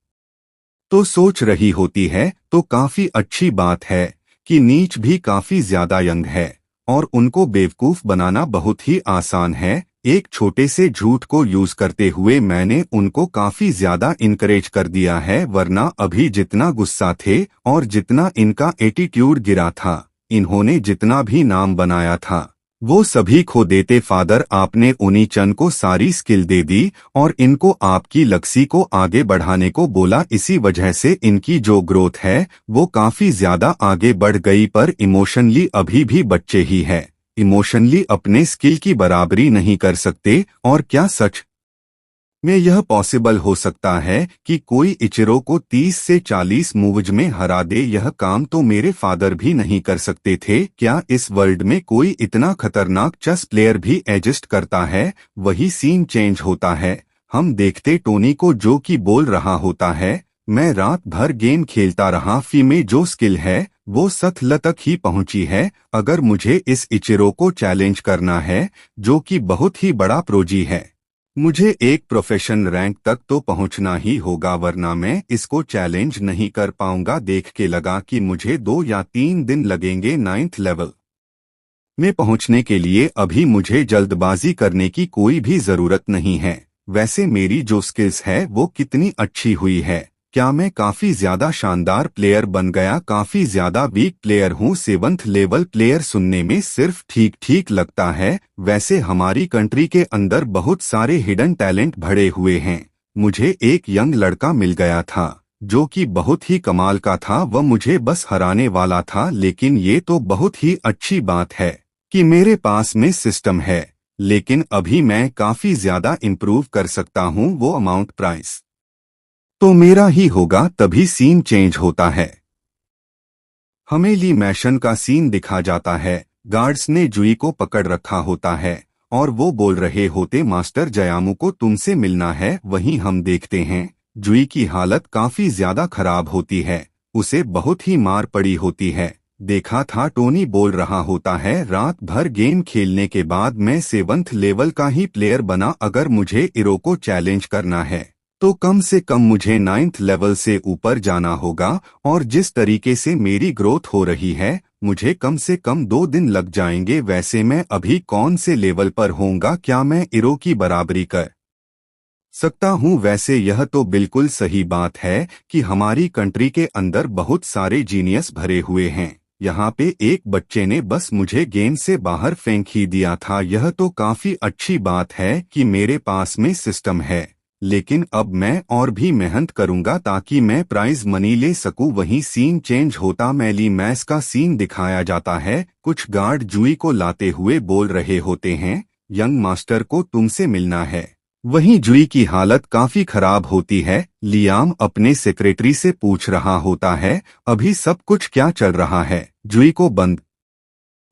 तो सोच रही होती है, तो काफी अच्छी बात है कि नीच भी काफी ज्यादा यंग है और उनको बेवकूफ बनाना बहुत ही आसान है। एक छोटे से झूठ को यूज करते हुए मैंने उनको काफी ज्यादा इनकरेज कर दिया है, वरना अभी जितना गुस्सा थे और जितना इनका एटीट्यूड गिरा था, इन्होंने जितना भी नाम बनाया था वो सभी खो देते। फादर, आपने उन्हीं चंद को सारी स्किल दे दी और इनको आपकी लक्ष्य को आगे बढ़ाने को बोला, इसी वजह से इनकी जो ग्रोथ है वो काफी ज्यादा आगे बढ़ गई, पर इमोशनली अभी भी बच्चे ही है। इमोशनली अपने स्किल की बराबरी नहीं कर सकते। और क्या सच में यह पॉसिबल हो सकता है कि कोई इचिरो को 30 से 40 मूव्स में हरा दे? यह काम तो मेरे फादर भी नहीं कर सकते थे। क्या इस वर्ल्ड में कोई इतना खतरनाक चेस प्लेयर भी एग्जिस्ट करता है? वही सीन चेंज होता है। हम देखते टोनी को जो कि बोल रहा होता है, मैं रात भर गेम खेलता रहा, फी में जो स्किल है वो सतल तक ही पहुंची है। अगर मुझे इस इचिरो को चैलेंज करना है, जो कि बहुत ही बड़ा प्रोजी है, मुझे एक प्रोफेशनल रैंक तक तो पहुंचना ही होगा, वरना मैं इसको चैलेंज नहीं कर पाऊंगा। देख के लगा कि मुझे 2 या 3 दिन लगेंगे 9th लेवल में पहुंचने के लिए। अभी मुझे जल्दबाजी करने की कोई भी जरूरत नहीं है। वैसे मेरी जो स्किल्स है वो कितनी अच्छी हुई है, क्या मैं काफी ज्यादा शानदार प्लेयर बन गया? काफी ज्यादा वीक प्लेयर हूँ, 7th लेवल प्लेयर सुनने में सिर्फ ठीक ठीक लगता है। वैसे हमारी कंट्री के अंदर बहुत सारे हिडन टैलेंट भरे हुए हैं। मुझे एक यंग लड़का मिल गया था जो कि बहुत ही कमाल का था, वह मुझे बस हराने वाला था। लेकिन ये तो बहुत ही अच्छी बात है कि मेरे पास में सिस्टम है, लेकिन अभी मैं काफी ज्यादा इम्प्रूव कर सकता हूँ। वो अमाउंट प्राइस तो मेरा ही होगा। तभी सीन चेंज होता है। हमें ली मैशन का सीन दिखा जाता है। गार्ड्स ने जुई को पकड़ रखा होता है और वो बोल रहे होते, मास्टर जयामू को तुमसे मिलना है। वहीं हम देखते हैं जुई की हालत काफी ज्यादा खराब होती है, उसे बहुत ही मार पड़ी होती है। देखा था टोनी बोल रहा होता है, रात भर गेम खेलने के बाद मैं 7th लेवल का ही प्लेयर बना। अगर मुझे इरो को चैलेंज करना है तो कम से कम मुझे 9th लेवल से ऊपर जाना होगा। और जिस तरीके से मेरी ग्रोथ हो रही है, मुझे कम से कम 2 दिन लग जाएंगे। वैसे मैं अभी कौन से लेवल पर होऊंगा? क्या मैं इरो की बराबरी कर सकता हूँ? वैसे यह तो बिल्कुल सही बात है कि हमारी कंट्री के अंदर बहुत सारे जीनियस भरे हुए हैं। यहाँ पे एक बच्चे ने बस मुझे गेम से बाहर फेंक ही दिया था। यह तो काफी अच्छी बात है कि मेरे पास में सिस्टम है, लेकिन अब मैं और भी मेहनत करूंगा ताकि मैं प्राइज मनी ले सकूं। वहीं सीन चेंज होता मैली मैस का सीन दिखाया जाता है। कुछ गार्ड जुई को लाते हुए बोल रहे होते हैं, यंग मास्टर को तुमसे मिलना है। वहीं जुई की हालत काफी खराब होती है। लियाम अपने सेक्रेटरी से पूछ रहा होता है, अभी सब कुछ क्या चल रहा है? जुई को बंद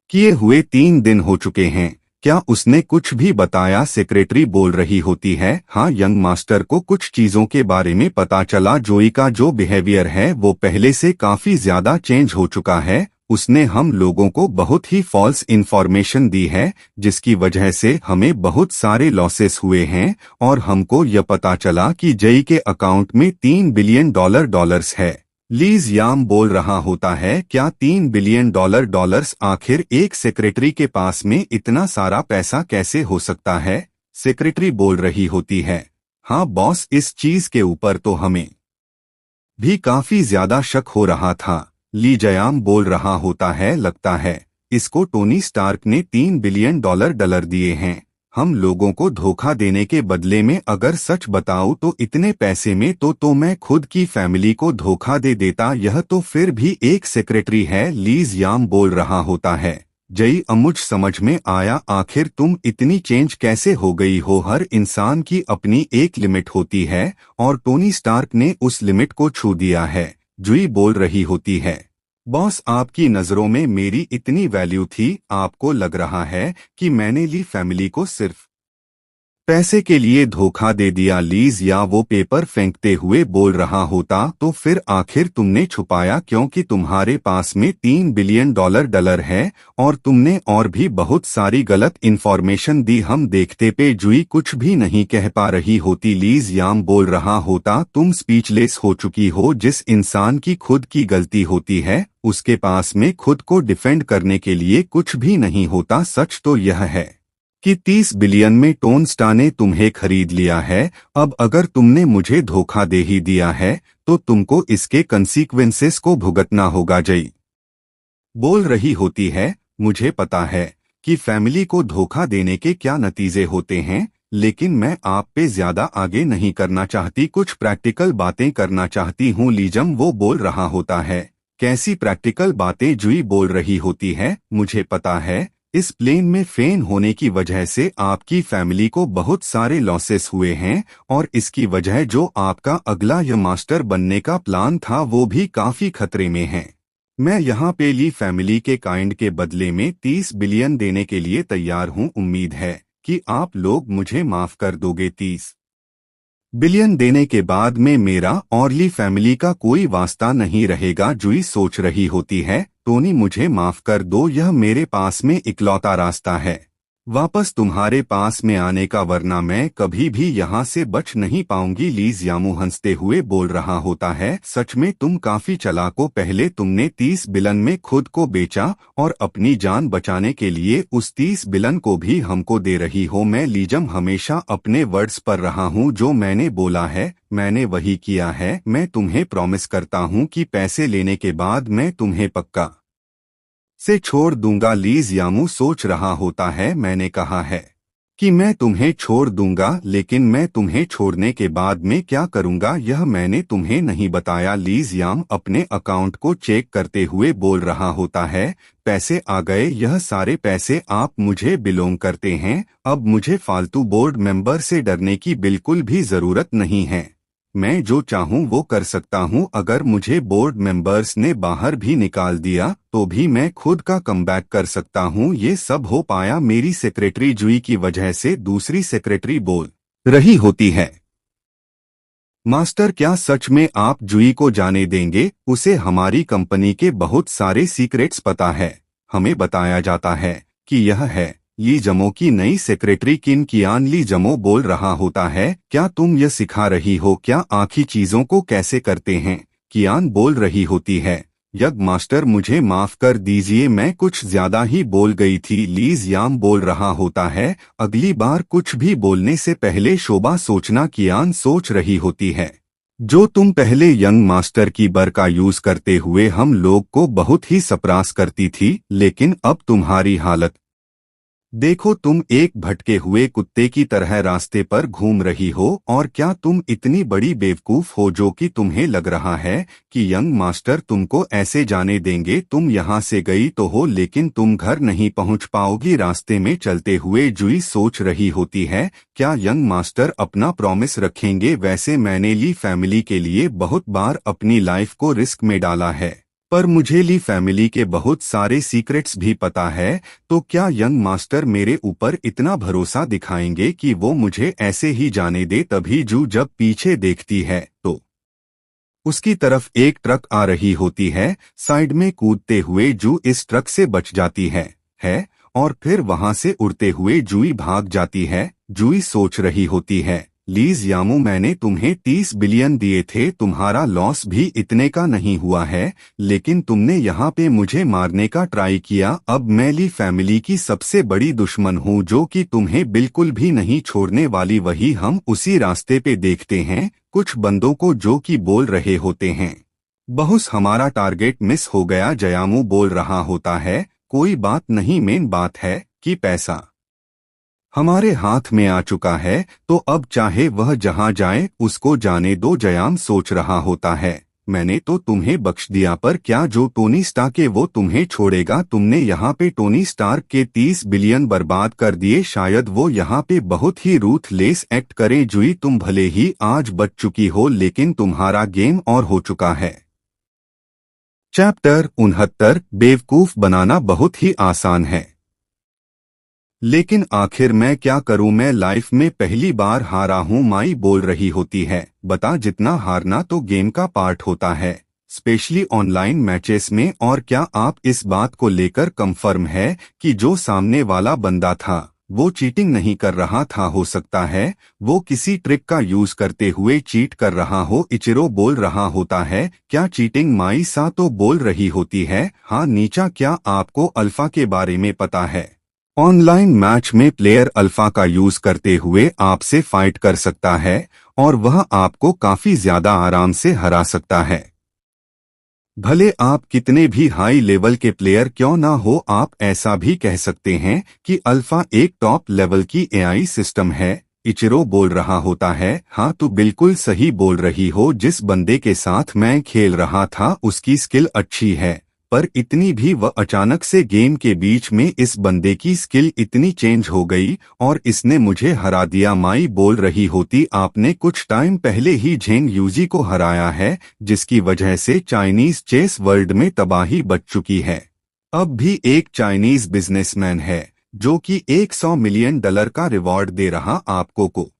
किए हुए 3 दिन हो चुके हैं, क्या उसने कुछ भी बताया? सेक्रेटरी बोल रही होती है, हाँ यंग मास्टर को कुछ चीजों के बारे में पता चला। जोई का जो बिहेवियर है वो पहले से काफी ज्यादा चेंज हो चुका है। उसने हम लोगों को बहुत ही फॉल्स इन्फॉर्मेशन दी है, जिसकी वजह से हमें बहुत सारे लॉसेस हुए हैं। और हमको यह पता चला कि जई के अकाउंट में $3 बिलियन डॉलर्स है। लीज याम बोल रहा होता है, क्या $3 बिलियन डॉलर्स? आखिर एक सेक्रेटरी के पास में इतना सारा पैसा कैसे हो सकता है? सेक्रेटरी बोल रही होती है, हाँ बॉस, इस चीज के ऊपर तो हमें भी काफी ज्यादा शक हो रहा था। ली जयाम बोल रहा होता है, लगता है इसको टोनी स्टार्क ने $3 बिलियन डॉलर दिए हैं हम लोगों को धोखा देने के बदले में। अगर सच बताऊं तो इतने पैसे में तो मैं खुद की फैमिली को धोखा दे देता। यह तो फिर भी एक सेक्रेटरी है। लीज याम बोल रहा होता है, जई मुझ समझ में आया, आखिर तुम इतनी चेंज कैसे हो गई हो। हर इंसान की अपनी एक लिमिट होती है और टोनी स्टार्क ने उस लिमिट को छू दिया है। जुई बोल रही होती है, बॉस आपकी नजरों में मेरी इतनी वैल्यू थी, आपको लग रहा है कि मैंने ली फैमिली को सिर्फ पैसे के लिए धोखा दे दिया। लीज या वो पेपर फेंकते हुए बोल रहा होता, तो फिर आखिर तुमने छुपाया क्योंकि तुम्हारे पास में $3 बिलियन है और तुमने और भी बहुत सारी गलत इन्फॉर्मेशन दी। हम देखते पे जुई कुछ भी नहीं कह पा रही होती। लीज याम बोल रहा होता, तुम स्पीचलेस हो चुकी हो। जिस इंसान की खुद की गलती होती है उसके पास में खुद को डिफेंड करने के लिए कुछ भी नहीं होता। सच तो यह है कि 30 बिलियन में टोन स्टार ने तुम्हें खरीद लिया है। अब अगर तुमने मुझे धोखा दे ही दिया है तो तुमको इसके कंसीक्वेंसेस को भुगतना होगा। जई बोल रही होती है, मुझे पता है कि फैमिली को धोखा देने के क्या नतीजे होते हैं, लेकिन मैं आप पे ज्यादा आगे नहीं करना चाहती, कुछ प्रैक्टिकल बातें करना चाहती हूँ। लीजम वो बोल रहा होता है, कैसी प्रैक्टिकल बातें। जुई बोल रही होती है, मुझे पता है इस प्लेन में फेन होने की वजह से आपकी फैमिली को बहुत सारे लॉसेस हुए हैं और इसकी वजह जो आपका अगला यह मास्टर बनने का प्लान था वो भी काफी खतरे में है। मैं यहाँ पे ली फैमिली के काइंड के बदले में 30 बिलियन देने के लिए तैयार हूँ। उम्मीद है कि आप लोग मुझे माफ कर दोगे। 30 बिलियन देने के बाद में मेरा और ली फैमिली का कोई वास्ता नहीं रहेगा। जुई सोच रही होती है, टोनी मुझे माफ कर दो, यह मेरे पास में इकलौता रास्ता है वापस तुम्हारे पास में आने का, वरना मैं कभी भी यहाँ से बच नहीं पाऊंगी। लीज यामू हंसते हुए बोल रहा होता है, सच में तुम काफी चालाक हो। पहले तुमने 30 बिलियन में खुद को बेचा और अपनी जान बचाने के लिए उस 30 बिलियन को भी हमको दे रही हो। मैं लीजम हमेशा अपने वर्ड्स पर रहा हूँ, जो मैंने बोला है मैंने वही किया है। मैं तुम्हें प्रॉमिस करता हूँ कि पैसे लेने के बाद मैं तुम्हें पक्का से छोड़ दूंगा। लीज यामू सोच रहा होता है, मैंने कहा है कि मैं तुम्हें छोड़ दूंगा, लेकिन मैं तुम्हें छोड़ने के बाद में क्या करूंगा यह मैंने तुम्हें नहीं बताया। लीज याम अपने अकाउंट को चेक करते हुए बोल रहा होता है, पैसे आ गए, यह सारे पैसे आप मुझे बिलोंग करते हैं। अब मुझे फालतू बोर्ड मेंबर से डरने की बिल्कुल भी जरूरत नहीं है। मैं जो चाहूं वो कर सकता हूं। अगर मुझे बोर्ड मेंबर्स ने बाहर भी निकाल दिया तो भी मैं खुद का कमबैक कर सकता हूं। ये सब हो पाया मेरी सेक्रेटरी जुई की वजह से। दूसरी सेक्रेटरी बोल रही होती है, मास्टर क्या सच में आप जुई को जाने देंगे? उसे हमारी कंपनी के बहुत सारे सीक्रेट्स पता है। हमें बताया जाता है कि यह है ली जमो की नई सेक्रेटरी। किन कियान ली जमो बोल रहा होता है, क्या तुम यह सिखा रही हो क्या आखिरी चीजों को कैसे करते हैं? कियान बोल रही होती है, यग मास्टर मुझे माफ कर दीजिए, मैं कुछ ज्यादा ही बोल गई थी। लीज याम बोल रहा होता है, अगली बार कुछ भी बोलने से पहले शोभा सोचना। कियान सोच रही होती है, जो तुम पहले यंग मास्टर की बर का यूज करते हुए हम लोग को बहुत ही सरप्राइज करती थी, लेकिन अब तुम्हारी हालत देखो, तुम एक भटके हुए कुत्ते की तरह रास्ते पर घूम रही हो। और क्या तुम इतनी बड़ी बेवकूफ हो जो कि तुम्हें लग रहा है कि यंग मास्टर तुमको ऐसे जाने देंगे? तुम यहाँ से गई तो हो, लेकिन तुम घर नहीं पहुँच पाओगी। रास्ते में चलते हुए जुई सोच रही होती है, क्या यंग मास्टर अपना प्रॉमिस रखेंगे? वैसे मैंने ली फैमिली के लिए बहुत बार अपनी लाइफ को रिस्क में डाला है, पर मुझे ली फैमिली के बहुत सारे सीक्रेट्स भी पता है। तो क्या यंग मास्टर मेरे ऊपर इतना भरोसा दिखाएंगे कि वो मुझे ऐसे ही जाने दे? तभी जू जब पीछे देखती है तो उसकी तरफ एक ट्रक आ रही होती है। साइड में कूदते हुए जू इस ट्रक से बच जाती है और फिर वहां से उड़ते हुए जुई भाग जाती है। जुई सोच रही होती है, लीज यामू मैंने तुम्हें 30 बिलियन दिए थे, तुम्हारा लॉस भी इतने का नहीं हुआ है, लेकिन तुमने यहाँ पे मुझे मारने का ट्राई किया। अब मैं ली फैमिली की सबसे बड़ी दुश्मन हूँ जो कि तुम्हें बिल्कुल भी नहीं छोड़ने वाली। वही हम उसी रास्ते पे देखते हैं कुछ बंदों को जो कि बोल रहे होते हैं, बहुस हमारा टारगेट मिस हो गया। जयामू बोल रहा होता है, कोई बात नहीं, मेन बात है कि पैसा हमारे हाथ में आ चुका है, तो अब चाहे वह जहां जाए उसको जाने दो। जयाम सोच रहा होता है, मैंने तो तुम्हें बख्श दिया, पर क्या जो टोनी स्टार्क है वो तुम्हें छोड़ेगा? तुमने यहाँ पे टोनी स्टार्क के 30 बिलियन बर्बाद कर दिए, शायद वो यहाँ पे बहुत ही रूथलेस एक्ट करे। जुई, तुम भले ही आज बच चुकी हो, लेकिन तुम्हारा गेम और हो चुका है। चैप्टर 69 बेवकूफ बनाना बहुत ही आसान है, लेकिन आखिर मैं क्या करूं? मैं लाइफ में पहली बार हारा हूं, माई बोल रही होती है। बता, जितना हारना तो गेम का पार्ट होता है, स्पेशली ऑनलाइन मैचेस में। और क्या आप इस बात को लेकर कंफर्म है कि जो सामने वाला बंदा था वो चीटिंग नहीं कर रहा था? हो सकता है वो किसी ट्रिक का यूज करते हुए चीट कर रहा हो। इचिरो बोल रहा होता है। क्या चीटिंग? माई सा तो बोल रही होती है। हाँ नीचा, क्या आपको अल्फा के बारे में पता है? ऑनलाइन मैच में प्लेयर अल्फा का यूज करते हुए आपसे फाइट कर सकता है और वह आपको काफी ज्यादा आराम से हरा सकता है। भले आप कितने भी हाई लेवल के प्लेयर क्यों ना हो, आप ऐसा भी कह सकते हैं कि अल्फा एक टॉप लेवल की एआई सिस्टम है। इचिरो बोल रहा होता है। हाँ तू बिल्कुल सही बोल रही हो, जिस बंदे के साथ मैं खेल रहा था उसकी स्किल अच्छी है, पर इतनी भी वह अचानक से गेम के बीच में इस बंदे की स्किल इतनी चेंज हो गई और इसने मुझे हरा दिया। माई बोल रही होती। आपने कुछ टाइम पहले ही झेंग यूजी को हराया है, जिसकी वजह से चाइनीज चेस वर्ल्ड में तबाही बच चुकी है। अब भी एक चाइनीज बिजनेसमैन है जो कि $100 मिलियन का रिवॉर्ड दे रहा आपको को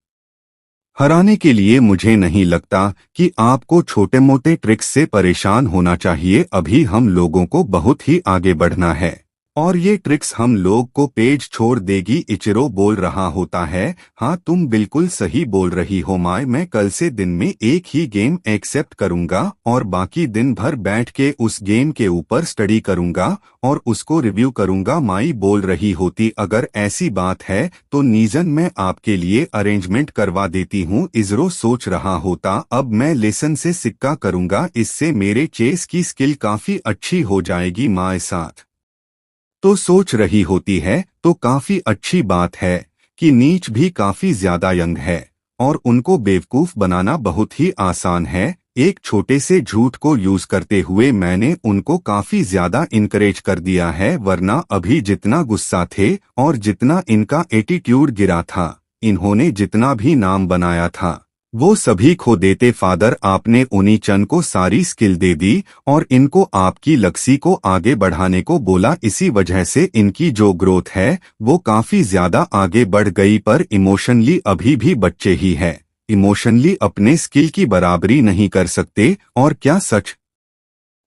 हराने के लिए। मुझे नहीं लगता कि आपको छोटे मोटे ट्रिक्स से परेशान होना चाहिए। अभी हम लोगों को बहुत ही आगे बढ़ना है और ये ट्रिक्स हम लोग को पेज छोड़ देगी। इचिरो बोल रहा होता है। हाँ तुम बिल्कुल सही बोल रही हो माय, मैं कल से दिन में एक ही गेम एक्सेप्ट करूंगा और बाकी दिन भर बैठ के उस गेम के ऊपर स्टडी करूंगा और उसको रिव्यू करूंगा। माई बोल रही होती। अगर ऐसी बात है तो नीजन, मैं आपके लिए अरेंजमेंट करवा देती हूँ। इजरो सोच रहा होता। अब मैं लेसन से सिक्का करूंगा, इससे मेरे चेस की स्किल काफी अच्छी हो जाएगी। माए साथ तो सोच रही होती है तो काफी अच्छी बात है कि नीच भी काफी ज्यादा यंग है और उनको बेवकूफ बनाना बहुत ही आसान है। एक छोटे से झूठ को यूज करते हुए मैंने उनको काफी ज्यादा इनकरेज कर दिया है, वरना अभी जितना गुस्सा थे और जितना इनका एटीट्यूड गिरा था, इन्होंने जितना भी नाम बनाया था वो सभी खो देते। फादर, आपने उन्हीं चंद को सारी स्किल दे दी और इनको आपकी लक्ष्य को आगे बढ़ाने को बोला। इसी वजह से इनकी जो ग्रोथ है वो काफी ज्यादा आगे बढ़ गई, पर इमोशनली अभी भी बच्चे ही है। इमोशनली अपने स्किल की बराबरी नहीं कर सकते। और क्या सच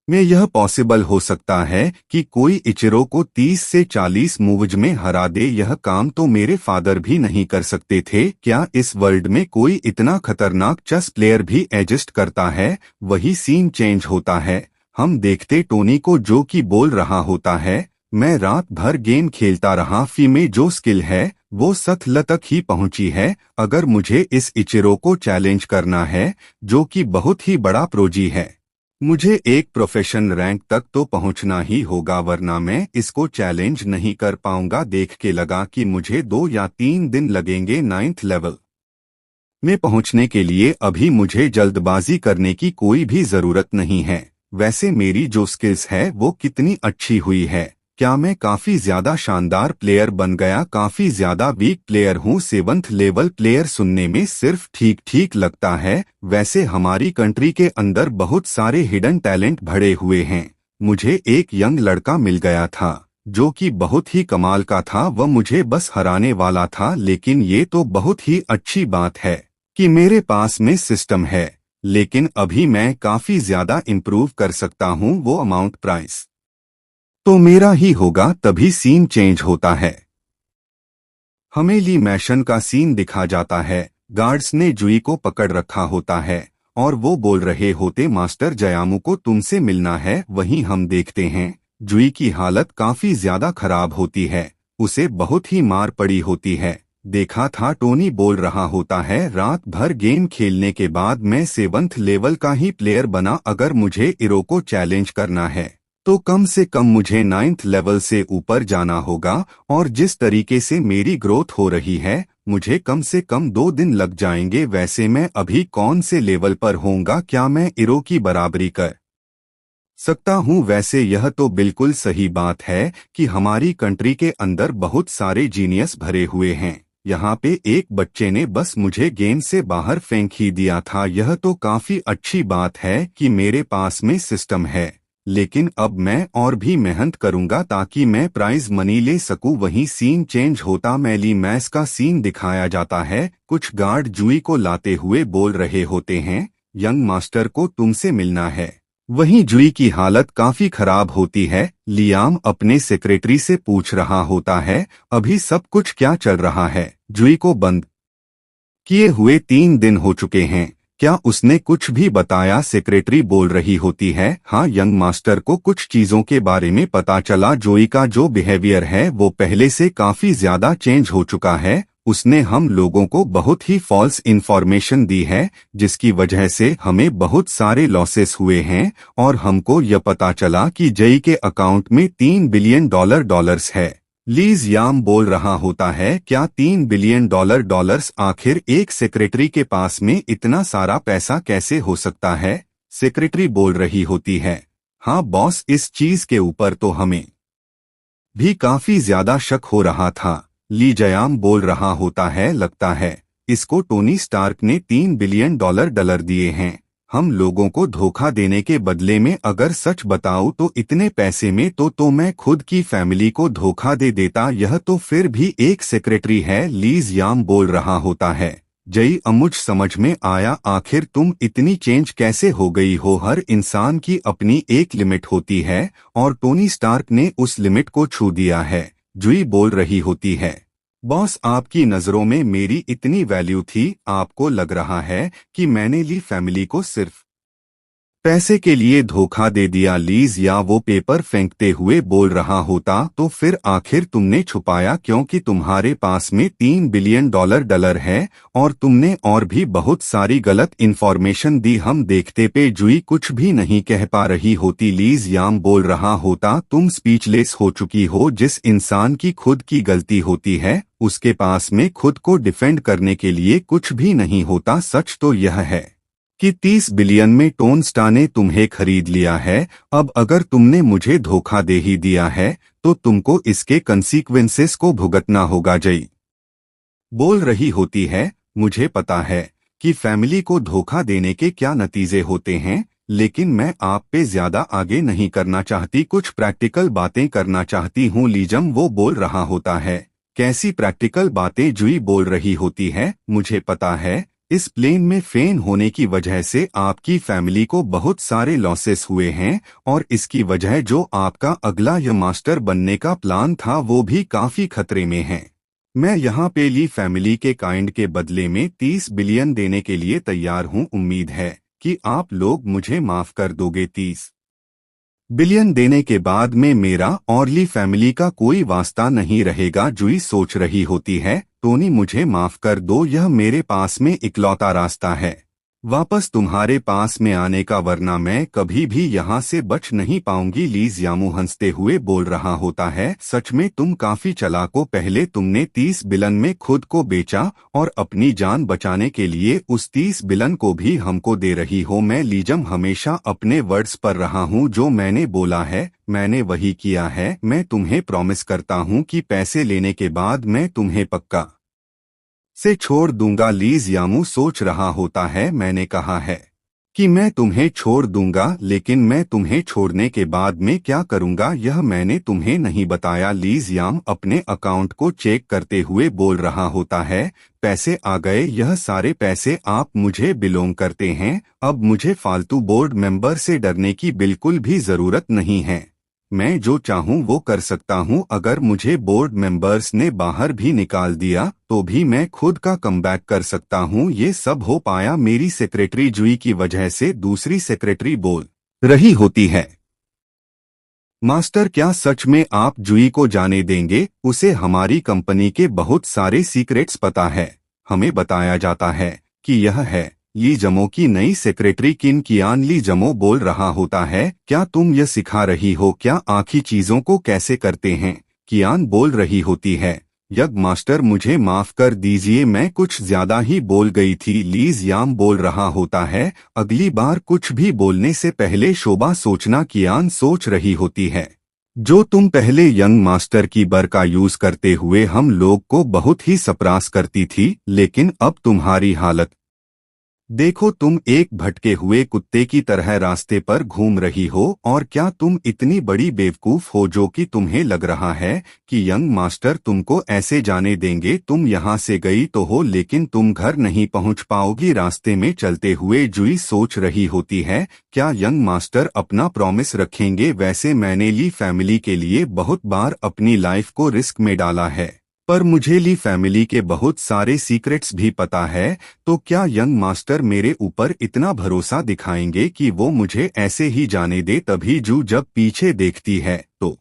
में यह पॉसिबल हो सकता है कि कोई इचिरो को 30 से 40 मूव्स में हरा दे? यह काम तो मेरे फादर भी नहीं कर सकते थे। क्या इस वर्ल्ड में कोई इतना खतरनाक चेस प्लेयर भी एग्जिस्ट करता है? वही सीन चेंज होता है। हम देखते टोनी को जो कि बोल रहा होता है, मैं रात भर गेम खेलता रहा, फी में जो स्किल है वो सतल तक ही पहुंची है। अगर मुझे इस इचिरो को चैलेंज करना है जो कि बहुत ही बड़ा प्रोजी है, मुझे एक प्रोफेशनल रैंक तक तो पहुंचना ही होगा, वरना मैं इसको चैलेंज नहीं कर पाऊंगा। देख के लगा कि मुझे 2 या 3 दिन लगेंगे 9th लेवल में पहुंचने के लिए। अभी मुझे जल्दबाजी करने की कोई भी जरूरत नहीं है। वैसे मेरी जो स्किल्स है वो कितनी अच्छी हुई है। क्या मैं काफी ज्यादा शानदार प्लेयर बन गया? काफी ज्यादा वीक प्लेयर हूँ। 7th लेवल प्लेयर सुनने में सिर्फ ठीक ठीक लगता है। वैसे हमारी कंट्री के अंदर बहुत सारे हिडन टैलेंट भरे हुए हैं। मुझे एक यंग लड़का मिल गया था जो कि बहुत ही कमाल का था। वह मुझे बस हराने वाला था, लेकिन ये तो बहुत ही अच्छी बात है कि मेरे पास में सिस्टम है, लेकिन अभी मैं काफी ज्यादा इम्प्रूव कर सकता हूँ। वो अमाउंट प्राइस तो मेरा ही होगा। तभी सीन चेंज होता है। हमें ली मैशन का सीन दिखा जाता है। गार्ड्स ने जुई को पकड़ रखा होता है और वो बोल रहे होते, मास्टर जयामू को तुमसे मिलना है। वहीं हम देखते हैं जुई की हालत काफी ज्यादा खराब होती है, उसे बहुत ही मार पड़ी होती है। देखा था टोनी बोल रहा होता है, रात भर गेम खेलने के बाद मैं 7th लेवल का ही प्लेयर बना। अगर मुझे इरो को चैलेंज करना है तो कम से कम मुझे 9th लेवल से ऊपर जाना होगा, और जिस तरीके से मेरी ग्रोथ हो रही है मुझे कम से कम 2 दिन लग जाएंगे। वैसे मैं अभी कौन से लेवल पर होऊंगा? क्या मैं ईरो की बराबरी कर सकता हूँ? वैसे यह तो बिल्कुल सही बात है कि हमारी कंट्री के अंदर बहुत सारे जीनियस भरे हुए हैं। यहाँ पे एक बच्चे ने बस मुझे गेम से बाहर फेंक ही दिया था। यह तो काफी अच्छी बात है कि मेरे पास में सिस्टम है, लेकिन अब मैं और भी मेहनत करूंगा ताकि मैं प्राइज मनी ले सकूं। वहीं सीन चेंज होता मैली मैस का सीन दिखाया जाता है। कुछ गार्ड जुई को लाते हुए बोल रहे होते हैं, यंग मास्टर को तुमसे मिलना है। वहीं जुई की हालत काफी खराब होती है। लियाम अपने सेक्रेटरी से पूछ रहा होता है, अभी सब कुछ क्या चल रहा है? जुई को बंद किए हुए 3 दिन हो चुके हैं, क्या उसने कुछ भी बताया? सेक्रेटरी बोल रही होती है, हाँ यंग मास्टर को कुछ चीजों के बारे में पता चला। जोई का जो बिहेवियर है वो पहले से काफी ज्यादा चेंज हो चुका है। उसने हम लोगों को बहुत ही फॉल्स इन्फॉर्मेशन दी है, जिसकी वजह से हमें बहुत सारे लॉसेस हुए हैं, और हमको यह पता चला कि जई के अकाउंट में $3 बिलियन डॉलर्स है। लीज याम बोल रहा होता है, क्या $3 बिलियन डॉलर्स? आखिर एक सेक्रेटरी के पास में इतना सारा पैसा कैसे हो सकता है? सेक्रेटरी बोल रही होती है, हाँ बॉस, इस चीज के ऊपर तो हमें भी काफी ज्यादा शक हो रहा था। ली जयाम बोल रहा होता है, लगता है इसको टोनी स्टार्क ने $3 बिलियन डॉलर दिए हैं हम लोगों को धोखा देने के बदले में। अगर सच बताऊं तो इतने पैसे में तो मैं खुद की फैमिली को धोखा दे देता। यह तो फिर भी एक सेक्रेटरी है। लीज याम बोल रहा होता है, जई मुझ समझ में आया, आखिर तुम इतनी चेंज कैसे हो गई हो? हर इंसान की अपनी एक लिमिट होती है, और टोनी स्टार्क ने उस लिमिट को छू दिया है। जुई बोल रही होती है, बॉस आपकी नजरों में मेरी इतनी वैल्यू थी, आपको लग रहा है कि मैंने ली फैमिली को सिर्फ पैसे के लिए धोखा दे दिया? लीज या वो पेपर फेंकते हुए बोल रहा होता, तो फिर आखिर तुमने छुपाया क्योंकि तुम्हारे पास में $3 बिलियन डॉलर है, और तुमने और भी बहुत सारी गलत इन्फॉर्मेशन दी। हम देखते पे जुई कुछ भी नहीं कह पा रही होती। लीज याम बोल रहा होता, तुम स्पीचलेस हो चुकी हो। जिस इंसान की खुद की गलती होती है उसके पास में खुद को डिफेंड करने के लिए कुछ भी नहीं होता। सच तो यह है कि 30 बिलियन में टोन स्टार ने तुम्हें खरीद लिया है। अब अगर तुमने मुझे धोखा दे ही दिया है तो तुमको इसके कंसीक्वेंसेस को भुगतना होगा। जई बोल रही होती है, मुझे पता है कि फैमिली को धोखा देने के क्या नतीजे होते हैं, लेकिन मैं आप पे ज्यादा आगे नहीं करना चाहती, कुछ प्रैक्टिकल बातें करना चाहती हूँ। लीजम वो बोल रहा होता है, कैसी प्रैक्टिकल बातें? जुई बोल रही होती है, मुझे पता है इस प्लेन में फेन होने की वजह से आपकी फैमिली को बहुत सारे लॉसेस हुए हैं, और इसकी वजह जो आपका अगला यह मास्टर बनने का प्लान था वो भी काफी खतरे में है। मैं यहाँ पे ली फैमिली के काइंड के बदले में 30 बिलियन देने के लिए तैयार हूँ। उम्मीद है कि आप लोग मुझे माफ कर दोगे। 30 बिलियन देने के बाद में मेरा और ली फैमिली का कोई वास्ता नहीं रहेगा। जुई सोच रही होती है, टोनी मुझे माफ कर दो, यह मेरे पास में इकलौता रास्ता है वापस तुम्हारे पास में आने का, वरना मैं कभी भी यहाँ से बच नहीं पाऊंगी। लीज यामू हंसते हुए बोल रहा होता है, सच में तुम काफी चालाक हो। पहले तुमने 30 बिलियन में खुद को बेचा और अपनी जान बचाने के लिए उस 30 बिलियन को भी हमको दे रही हो। मैं लीजम हमेशा अपने वर्ड्स पर रहा हूँ, जो मैंने बोला है मैंने वही किया है। मैं तुम्हें प्रॉमिस करता हूँ कि पैसे लेने के बाद मैं तुम्हें पक्का से छोड़ दूंगा। लीज यामू सोच रहा होता है, मैंने कहा है कि मैं तुम्हें छोड़ दूंगा, लेकिन मैं तुम्हें छोड़ने के बाद में क्या करूंगा यह मैंने तुम्हें नहीं बताया। लीज याम अपने अकाउंट को चेक करते हुए बोल रहा होता है, पैसे आ गए, यह सारे पैसे आप मुझे बिलोंग करते हैं। अब मुझे फालतू बोर्ड मेंबर से डरने की बिल्कुल भी जरूरत नहीं है। मैं जो चाहूं वो कर सकता हूं। अगर मुझे बोर्ड मेंबर्स ने बाहर भी निकाल दिया तो भी मैं खुद का कमबैक कर सकता हूं। ये सब हो पाया मेरी सेक्रेटरी जुई की वजह से। दूसरी सेक्रेटरी बोल रही होती है, मास्टर क्या सच में आप जुई को जाने देंगे? उसे हमारी कंपनी के बहुत सारे सीक्रेट्स पता है। हमें बताया जाता है कि यह है ली जमो की नई सेक्रेटरी किन कियान ली जमो बोल रहा होता है, क्या तुम यह सिखा रही हो क्या आखी चीजों को कैसे करते हैं? कियान बोल रही होती है, यग मास्टर मुझे माफ कर दीजिए, मैं कुछ ज्यादा ही बोल गई थी। लीज याम बोल रहा होता है, अगली बार कुछ भी बोलने से पहले शोभा सोचना। कियान सोच रही होती है, जो तुम पहले यंग मास्टर की बर का यूज करते हुए हम लोग को बहुत ही सरप्रास करती थी, लेकिन अब तुम्हारी हालत देखो, तुम एक भटके हुए कुत्ते की तरह रास्ते पर घूम रही हो। और क्या तुम इतनी बड़ी बेवकूफ हो जो कि तुम्हें लग रहा है कि यंग मास्टर तुमको ऐसे जाने देंगे? तुम यहाँ से गई तो हो, लेकिन तुम घर नहीं पहुँच पाओगी। रास्ते में चलते हुए जुई सोच रही होती है, क्या यंग मास्टर अपना प्रॉमिस रखेंगे? वैसे मैंने ली फैमिली के लिए बहुत बार अपनी लाइफ को रिस्क में डाला है, पर मुझे ली फैमिली के बहुत सारे सीक्रेट्स भी पता है। तो क्या यंग मास्टर मेरे ऊपर इतना भरोसा दिखाएंगे कि वो मुझे ऐसे ही जाने दे? तभी जू जब पीछे देखती है तो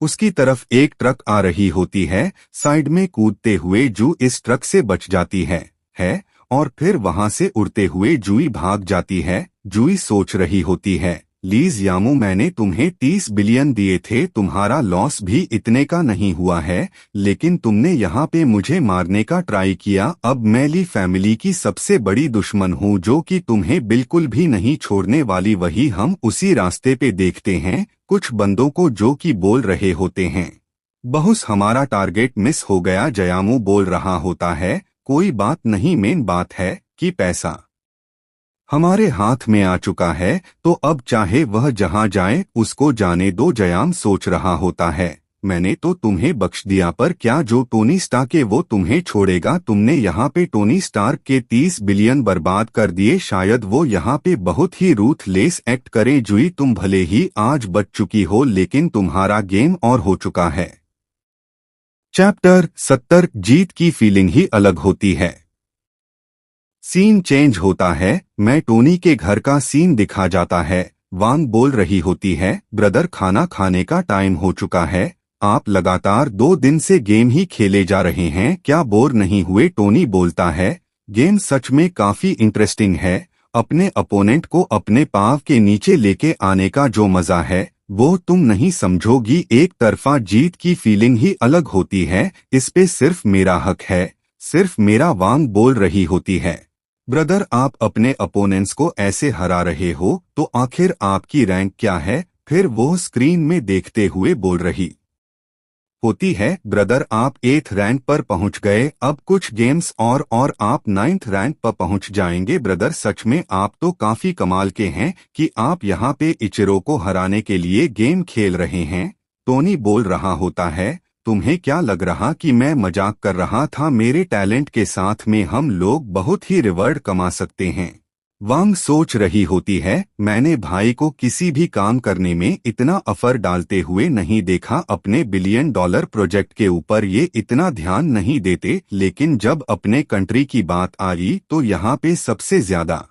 उसकी तरफ एक ट्रक आ रही होती है। साइड में कूदते हुए जू इस ट्रक से बच जाती है और फिर वहां से उड़ते हुए जूई भाग जाती है। जूई सोच रही होती है, लीज यामू मैंने तुम्हें 30 बिलियन दिए थे, तुम्हारा लॉस भी इतने का नहीं हुआ है, लेकिन तुमने यहाँ पे मुझे मारने का ट्राई किया। अब मैं ली फैमिली की सबसे बड़ी दुश्मन हूँ जो कि तुम्हें बिल्कुल भी नहीं छोड़ने वाली। वही हम उसी रास्ते पे देखते हैं कुछ बंदों को जो कि बोल रहे होते हैं, बहुस हमारा टारगेट मिस हो गया। जयामू बोल रहा होता है, कोई बात नहीं, मेन बात है कि पैसा हमारे हाथ में आ चुका है, तो अब चाहे वह जहां जाए उसको जाने दो। जयाम सोच रहा होता है, मैंने तो तुम्हें बख्श दिया, पर क्या जो टोनी स्टार्क के वो तुम्हें छोड़ेगा? तुमने यहाँ पे टोनी स्टार्क के 30 बिलियन बर्बाद कर दिए, शायद वो यहाँ पे बहुत ही रूथलेस एक्ट करे। जुई तुम भले ही आज बच चुकी हो, लेकिन तुम्हारा गेम और हो चुका है। चैप्टर 70 जीत की फीलिंग ही अलग होती है। सीन चेंज होता है, मैं टोनी के घर का सीन दिखा जाता है। वांग बोल रही होती है, ब्रदर खाना खाने का टाइम हो चुका है, आप लगातार 2 दिन से गेम ही खेले जा रहे हैं, क्या बोर नहीं हुए? टोनी बोलता है, गेम सच में काफी इंटरेस्टिंग है, अपने अपोनेंट को अपने पांव के नीचे लेके आने का जो मजा है वो तुम नहीं समझोगी। एक तरफा जीत की फीलिंग ही अलग होती है, इस पे सिर्फ मेरा हक है, सिर्फ मेरा। वांग बोल रही होती है, ब्रदर आप अपने अपोनेंट्स को ऐसे हरा रहे हो तो आखिर आपकी रैंक क्या है? फिर वो स्क्रीन में देखते हुए बोल रही होती है, ब्रदर आप 8th रैंक पर पहुंच गए, अब कुछ गेम्स और आप 9th रैंक पर पहुंच जाएंगे। ब्रदर सच में आप तो काफी कमाल के हैं कि आप यहाँ पे इचिरो को हराने के लिए गेम खेल रहे हैं। टोनी बोल रहा होता है, तुम्हें क्या लग रहा कि मैं मजाक कर रहा था? मेरे टैलेंट के साथ में हम लोग बहुत ही रिवॉर्ड कमा सकते हैं। वांग सोच रही होती है, मैंने भाई को किसी भी काम करने में इतना अफर डालते हुए नहीं देखा। अपने $1 बिलियन प्रोजेक्ट के ऊपर ये इतना ध्यान नहीं देते, लेकिन जब अपने कंट्री की बात आई तो यहाँ पे सबसे ज्यादा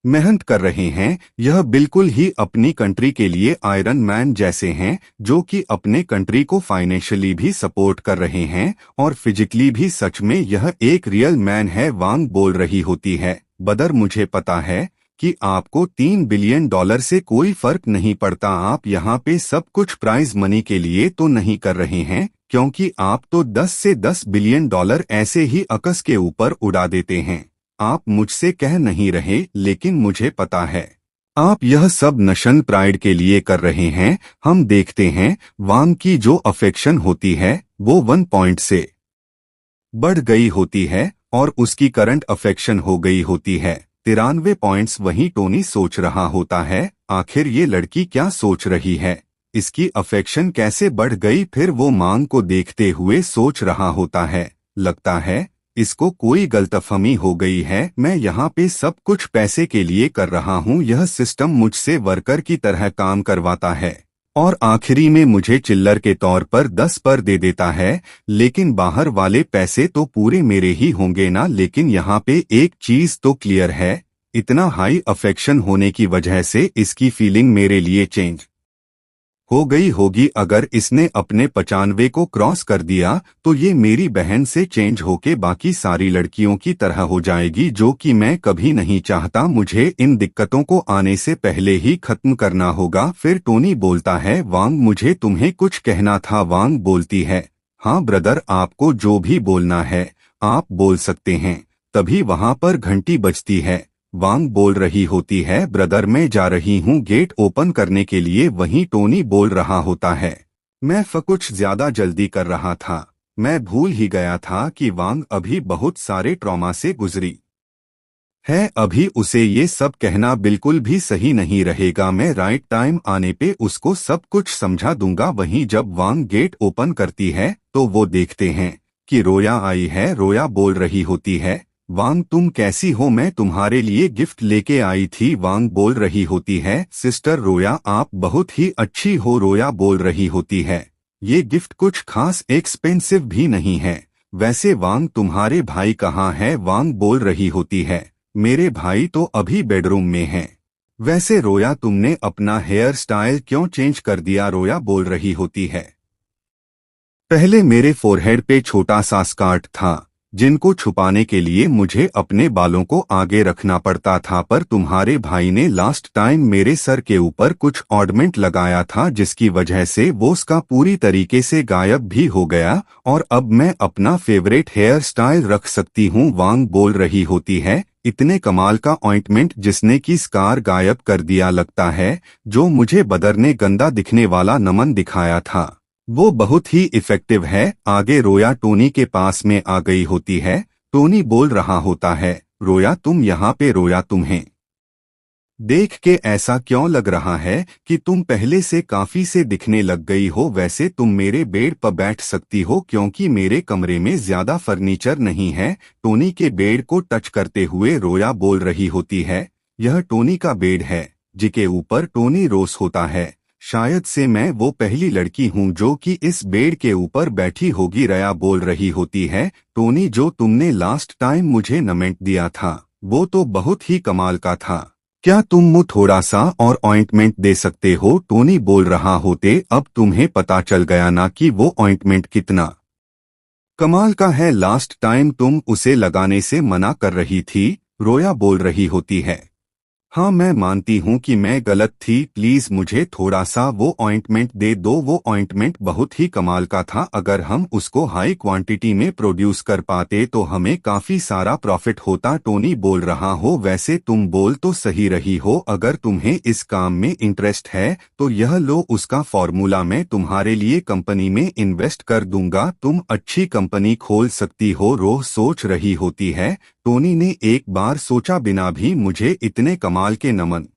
मेहनत कर रहे हैं। यह बिल्कुल ही अपनी कंट्री के लिए आयरन मैन जैसे हैं, जो कि अपने कंट्री को फाइनेंशियली भी सपोर्ट कर रहे हैं और फिजिकली भी। सच में यह एक रियल मैन है। वांग बोल रही होती है, बदर मुझे पता है कि आपको $3 बिलियन से कोई फर्क नहीं पड़ता, आप यहाँ पे सब कुछ प्राइज मनी के लिए तो नहीं कर रहे हैं, क्योंकि आप तो 10 से 10 बिलियन डॉलर ऐसे ही अकस के ऊपर उड़ा देते हैं। आप मुझसे कह नहीं रहे, लेकिन मुझे पता है आप यह सब नशन प्राइड के लिए कर रहे हैं। हम देखते हैं वांग की जो अफेक्शन होती है वो 1 पॉइंट से बढ़ गई होती है और उसकी करंट अफेक्शन हो गई होती है 93 पॉइंट्स। वहीं टोनी सोच रहा होता है, आखिर ये लड़की क्या सोच रही है, इसकी अफेक्शन कैसे बढ़ गई? फिर वो मांग को देखते हुए सोच रहा होता है, लगता है इसको कोई गलतफहमी हो गई है, मैं यहाँ पे सब कुछ पैसे के लिए कर रहा हूँ, यह सिस्टम मुझसे वर्कर की तरह काम करवाता है और आखिरी में मुझे चिल्लर के तौर पर 10 पर दे देता है, लेकिन बाहर वाले पैसे तो पूरे मेरे ही होंगे ना। लेकिन यहाँ पे एक चीज तो क्लियर है, इतना हाई अफेक्शन होने की वजह से इसकी फीलिंग मेरे लिए चेंज हो गई होगी। अगर इसने अपने 95 को क्रॉस कर दिया तो ये मेरी बहन से चेंज होके बाकी सारी लड़कियों की तरह हो जाएगी, जो कि मैं कभी नहीं चाहता। मुझे इन दिक्कतों को आने से पहले ही खत्म करना होगा। फिर टोनी बोलता है, वांग मुझे तुम्हें कुछ कहना था। वांग बोलती है, हाँ ब्रदर, आपको जो भी बोलना है आप बोल सकते हैं। तभी वहां पर घंटी बजती है। वांग बोल रही होती है, ब्रदर मैं जा रही हूँ गेट ओपन करने के लिए। वहीं टोनी बोल रहा होता है, मैं कुछ ज्यादा जल्दी कर रहा था। मैं भूल ही गया था कि वांग अभी बहुत सारे ट्रॉमा से गुजरी है। अभी उसे ये सब कहना बिल्कुल भी सही नहीं रहेगा। मैं राइट टाइम आने पे उसको सब कुछ समझा दूंगा। वहीं जब वांग गेट ओपन करती है तो वो देखते हैं कि रोया आई है। रोया बोल रही होती है, वांग तुम कैसी हो, मैं तुम्हारे लिए गिफ्ट लेके आई थी। वांग बोल रही होती है, सिस्टर रोया आप बहुत ही अच्छी हो। रोया बोल रही होती है, ये गिफ्ट कुछ खास एक्सपेंसिव भी नहीं है। वैसे वांग तुम्हारे भाई कहाँ है। वांग बोल रही होती है, मेरे भाई तो अभी बेडरूम में हैं। वैसे रोया तुमने अपना हेयर स्टाइल क्यों चेंज कर दिया। रोया बोल रही होती है, पहले मेरे फोरहेड पे छोटा सा स्कार्ट था जिनको छुपाने के लिए मुझे अपने बालों को आगे रखना पड़ता था, पर तुम्हारे भाई ने लास्ट टाइम मेरे सर के ऊपर कुछ ऑर्नामेंट लगाया था जिसकी वजह से वो उसका पूरी तरीके से गायब भी हो गया और अब मैं अपना फेवरेट हेयर स्टाइल रख सकती हूँ। वांग बोल रही होती है, इतने कमाल का ऑइंटमेंट जिसने की स्कार गायब कर दिया। लगता है जो मुझे बदर ने गंदा दिखने वाला नमन दिखाया था वो बहुत ही इफेक्टिव है। आगे रोया टोनी के पास में आ गई होती है। टोनी बोल रहा होता है, रोया तुम यहाँ पे। रोया तुम्हें देख के ऐसा क्यों लग रहा है कि तुम पहले से काफी से दिखने लग गई हो। वैसे तुम मेरे बेड पर बैठ सकती हो क्योंकि मेरे कमरे में ज्यादा फर्नीचर नहीं है। टोनी के बेड को टच करते हुए रोया बोल रही होती है, यह टोनी का बेड है जिसके ऊपर टोनी रोज होता है। शायद से मैं वो पहली लड़की हूँ जो कि इस बेड के ऊपर बैठी होगी। रया बोल रही होती है, टोनी जो तुमने लास्ट टाइम मुझे नमेंट दिया था वो तो बहुत ही कमाल का था। क्या तुम मुझे थोड़ा सा और ऑइंटमेंट दे सकते हो। टोनी बोल रहा होते, अब तुम्हें पता चल गया ना कि वो ऑइंटमेंट कितना कमाल का है। लास्ट टाइम तुम उसे लगाने से मना कर रही थी। रोया बोल रही होती है, हाँ मैं मानती हूँ कि मैं गलत थी। प्लीज मुझे थोड़ा सा वो ऑइंटमेंट दे दो। वो ऑइंटमेंट बहुत ही कमाल का था। अगर हम उसको हाई क्वांटिटी में प्रोड्यूस कर पाते तो हमें काफी सारा प्रॉफिट होता। टोनी बोल रहा हो, वैसे तुम बोल तो सही रही हो। अगर तुम्हें इस काम में इंटरेस्ट है तो यह लो उसका फॉर्मूला। मैं तुम्हारे लिए कंपनी में इन्वेस्ट कर दूंगा। तुम अच्छी कंपनी खोल सकती हो। रोह सोच रही होती है, टोनी ने एक बार सोचा बिना भी मुझे इतने कमाल के नमन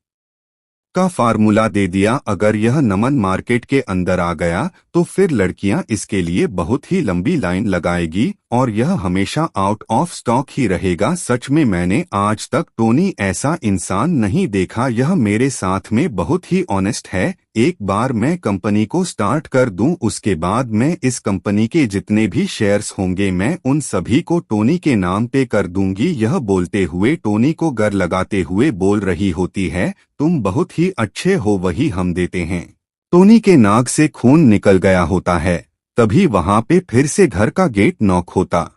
का फार्मूला दे दिया। अगर यह नमन मार्केट के अंदर आ गया तो फिर लड़कियां इसके लिए बहुत ही लंबी लाइन लगाएगी और यह हमेशा आउट ऑफ स्टॉक ही रहेगा। सच में मैंने आज तक टोनी ऐसा इंसान नहीं देखा। यह मेरे साथ में बहुत ही ऑनेस्ट है। एक बार मैं कंपनी को स्टार्ट कर दूं उसके बाद मैं इस कंपनी के जितने भी शेयर्स होंगे मैं उन सभी को टोनी के नाम पे कर दूंगी। यह बोलते हुए टोनी को गर लगाते हुए बोल रही होती है, तुम बहुत ही अच्छे हो, वही हम देते हैं। टोनी के नाक से खून निकल गया होता है। तभी वहां पे फिर से घर का गेट नॉक होता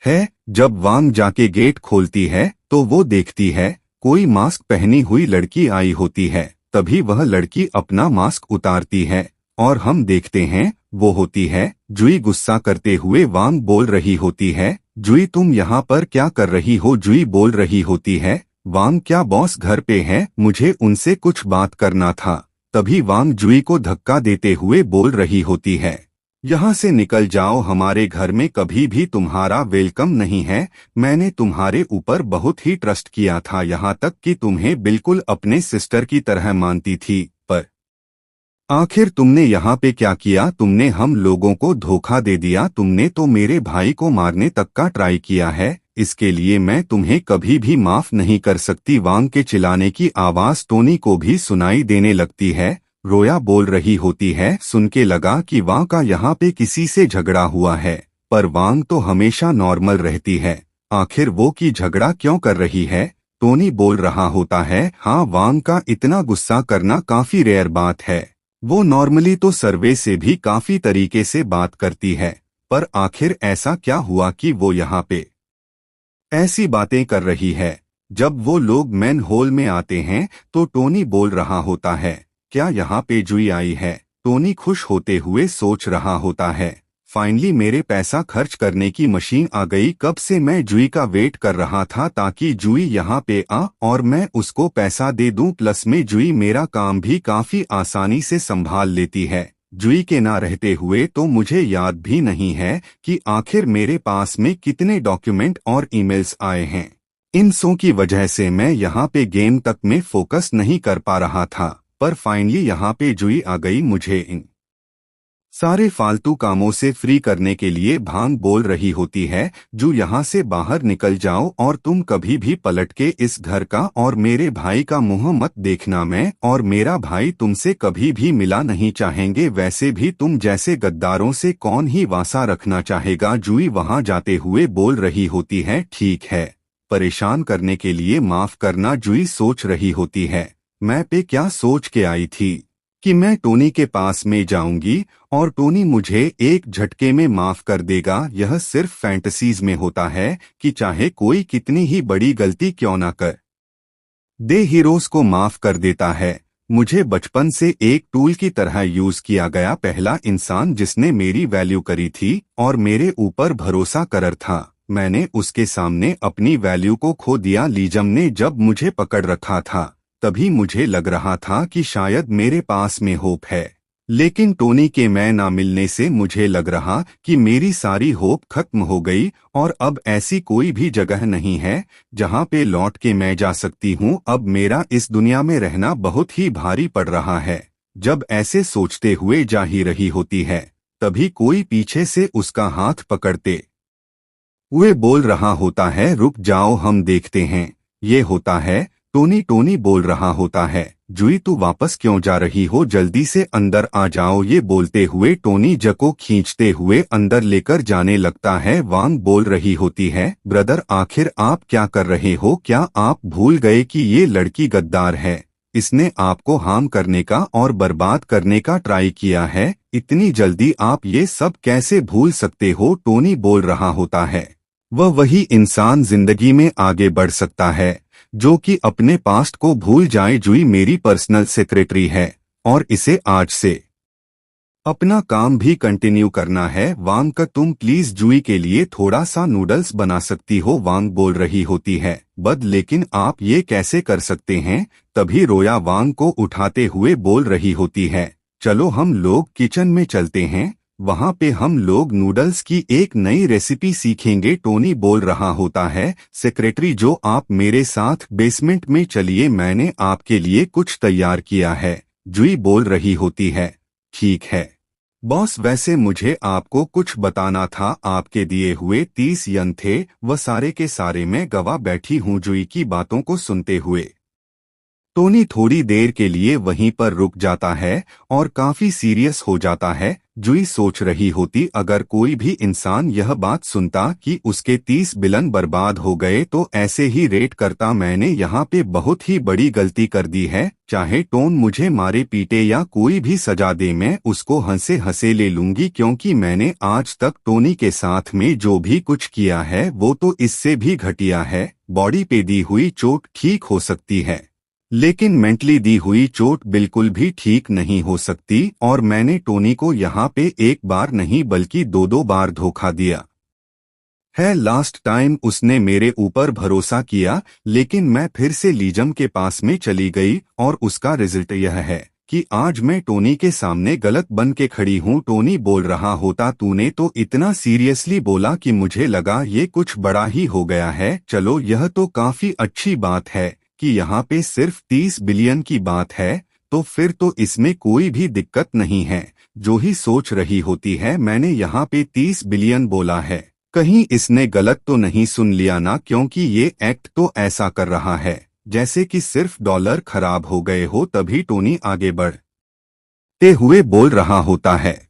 है। जब वांग जाके गेट खोलती है तो वो देखती है कोई मास्क पहनी हुई लड़की आई होती है। तभी वह लड़की अपना मास्क उतारती है और हम देखते हैं वो होती है जुई। गुस्सा करते हुए वांग बोल रही होती है, जुई तुम यहाँ पर क्या कर रही हो। जुई बोल रही होती है, वांग क्या बॉस घर पे है, मुझे उनसे कुछ बात करना था। तभी वांग जुई को धक्का देते हुए बोल रही होती है, यहाँ से निकल जाओ, हमारे घर में कभी भी तुम्हारा वेलकम नहीं है। मैंने तुम्हारे ऊपर बहुत ही ट्रस्ट किया था, यहाँ तक कि तुम्हें बिल्कुल अपने सिस्टर की तरह मानती थी, पर आखिर तुमने यहाँ पे क्या किया। तुमने हम लोगों को धोखा दे दिया। तुमने तो मेरे भाई को मारने तक का ट्राई किया है। इसके लिए मैं तुम्हें कभी भी माफ नहीं कर सकती। वांग के चिल्लाने की आवाज टोनी को भी सुनाई देने लगती है। रोया बोल रही होती है, सुन के लगा कि वांग का यहाँ पे किसी से झगड़ा हुआ है, पर वांग तो हमेशा नॉर्मल रहती है। आखिर वो की झगड़ा क्यों कर रही है। टोनी बोल रहा होता है, हाँ वांग का इतना गुस्सा करना काफी रेयर बात है। वो नॉर्मली तो सर्वे से भी काफी तरीके से बात करती है, पर आखिर ऐसा क्या हुआ कि वो यहाँ पे ऐसी बातें कर रही है। जब वो लोग मैन होल में आते हैं तो टोनी बोल रहा होता है, क्या यहाँ पे जुई आई है। टोनी खुश होते हुए सोच रहा होता है, फाइनली मेरे पैसा खर्च करने की मशीन आ गई। कब से मैं जुई का वेट कर रहा था ताकि जुई यहाँ पे आ और मैं उसको पैसा दे दूं। प्लस में जुई मेरा काम भी काफी आसानी से संभाल लेती है। जुई के ना रहते हुए तो मुझे याद भी नहीं है कि आखिर मेरे पास में कितने डॉक्यूमेंट और ईमेल्स आए हैं। इन सो की वजह से मैं यहाँ पे गेम तक में फोकस नहीं कर पा रहा था, पर फाइनली यहाँ पे जुई आ गई मुझे इन सारे फालतू कामों से फ्री करने के लिए। भांग बोल रही होती है, जो यहाँ से बाहर निकल जाओ और तुम कभी भी पलट के इस घर का और मेरे भाई का मुंह मत देखना। मैं और मेरा भाई तुमसे कभी भी मिला नहीं चाहेंगे। वैसे भी तुम जैसे गद्दारों से कौन ही वासा रखना चाहेगा। जुई वहां जाते हुए बोल रही होती है, ठीक है, परेशान करने के लिए माफ करना। जुई सोच रही होती है, मैं पे क्या सोच के आई थी कि मैं टोनी के पास में जाऊंगी और टोनी मुझे एक झटके में माफ कर देगा। यह सिर्फ फैंटेसीज में होता है कि चाहे कोई कितनी ही बड़ी गलती क्यों ना कर दे, हीरोज को माफ कर देता है। मुझे बचपन से एक टूल की तरह यूज किया गया। पहला इंसान जिसने मेरी वैल्यू करी थी और मेरे ऊपर भरोसा कर था, मैंने उसके सामने अपनी वैल्यू को खो दिया। लीजम ने जब मुझे पकड़ रखा था तभी मुझे लग रहा था कि शायद मेरे पास में होप है, लेकिन टोनी के मैं ना मिलने से मुझे लग रहा कि मेरी सारी होप खत्म हो गई और अब ऐसी कोई भी जगह नहीं है जहां पे लौट के मैं जा सकती हूं। अब मेरा इस दुनिया में रहना बहुत ही भारी पड़ रहा है। जब ऐसे सोचते हुए जा ही रही होती है, तभी कोई पीछे से उसका हाथ पकड़ते हुए बोल रहा होता है, रुक जाओ हम देखते हैं ये होता है। टोनी टोनी बोल रहा होता है, जुई तू वापस क्यों जा रही हो, जल्दी से अंदर आ जाओ। ये बोलते हुए टोनी जको को खींचते हुए अंदर लेकर जाने लगता है। वांग बोल रही होती है, ब्रदर आखिर आप क्या कर रहे हो। क्या आप भूल गए कि ये लड़की गद्दार है। इसने आपको हार्म करने का और बर्बाद करने का ट्राई किया है। इतनी जल्दी आप ये सब कैसे भूल सकते हो। टोनी बोल रहा होता है, वह वही इंसान जिंदगी में आगे बढ़ सकता है जो कि अपने पास्ट को भूल जाए। जुई मेरी पर्सनल सेक्रेटरी है और इसे आज से अपना काम भी कंटिन्यू करना है। वांग का तुम प्लीज जुई के लिए थोड़ा सा नूडल्स बना सकती हो। वांग बोल रही होती है, बद लेकिन आप ये कैसे कर सकते हैं। तभी रोया वांग को उठाते हुए बोल रही होती है, चलो हम लोग किचन में चलते हैं, वहां पे हम लोग नूडल्स की एक नई रेसिपी सीखेंगे। टोनी बोल रहा होता है, सेक्रेटरी जो आप मेरे साथ बेसमेंट में चलिए, मैंने आपके लिए कुछ तैयार किया है। जुई बोल रही होती है, ठीक है बॉस, वैसे मुझे आपको कुछ बताना था। आपके दिए हुए 30 यन थे, वह सारे के सारे मैं गवा बैठी हूँ। जुई की बातों को सुनते हुए टोनी थोड़ी देर के लिए वहीं पर रुक जाता है और काफी सीरियस हो जाता है। जुई सोच रही होती, अगर कोई भी इंसान यह बात सुनता कि उसके 30 बिलियन बर्बाद हो गए तो ऐसे ही रेट करता। मैंने यहाँ पे बहुत ही बड़ी गलती कर दी है। चाहे टोन मुझे मारे पीटे या कोई भी सजा दे, मैं उसको हंसे हंसे ले लूंगी, क्योंकि मैंने आज तक टोनी के साथ में जो भी कुछ किया है वो तो इससे भी घटिया है। बॉडी पे दी हुई चोट ठीक हो सकती है, लेकिन मेंटली दी हुई चोट बिल्कुल भी ठीक नहीं हो सकती। और मैंने टोनी को यहाँ पे एक बार नहीं बल्कि 2-2 बार धोखा दिया है। लास्ट टाइम उसने मेरे ऊपर भरोसा किया, लेकिन मैं फिर से लीजम के पास में चली गई और उसका रिजल्ट यह है कि आज मैं टोनी के सामने गलत बन के खड़ी हूँ। टोनी बोल रहा होता, तूने तो इतना सीरियसली बोला कि मुझे लगा ये कुछ बड़ा ही हो गया है। चलो यह तो काफी अच्छी बात है कि यहाँ पे सिर्फ 30 बिलियन की बात है, तो फिर तो इसमें कोई भी दिक्कत नहीं है। जो ही सोच रही होती है, मैंने यहाँ पे 30 बिलियन बोला है, कहीं इसने गलत तो नहीं सुन लिया ना, क्योंकि ये एक्ट तो ऐसा कर रहा है जैसे कि सिर्फ डॉलर खराब हो गए हो। तभी टोनी आगे बढ़ते हुए बोल रहा होता है,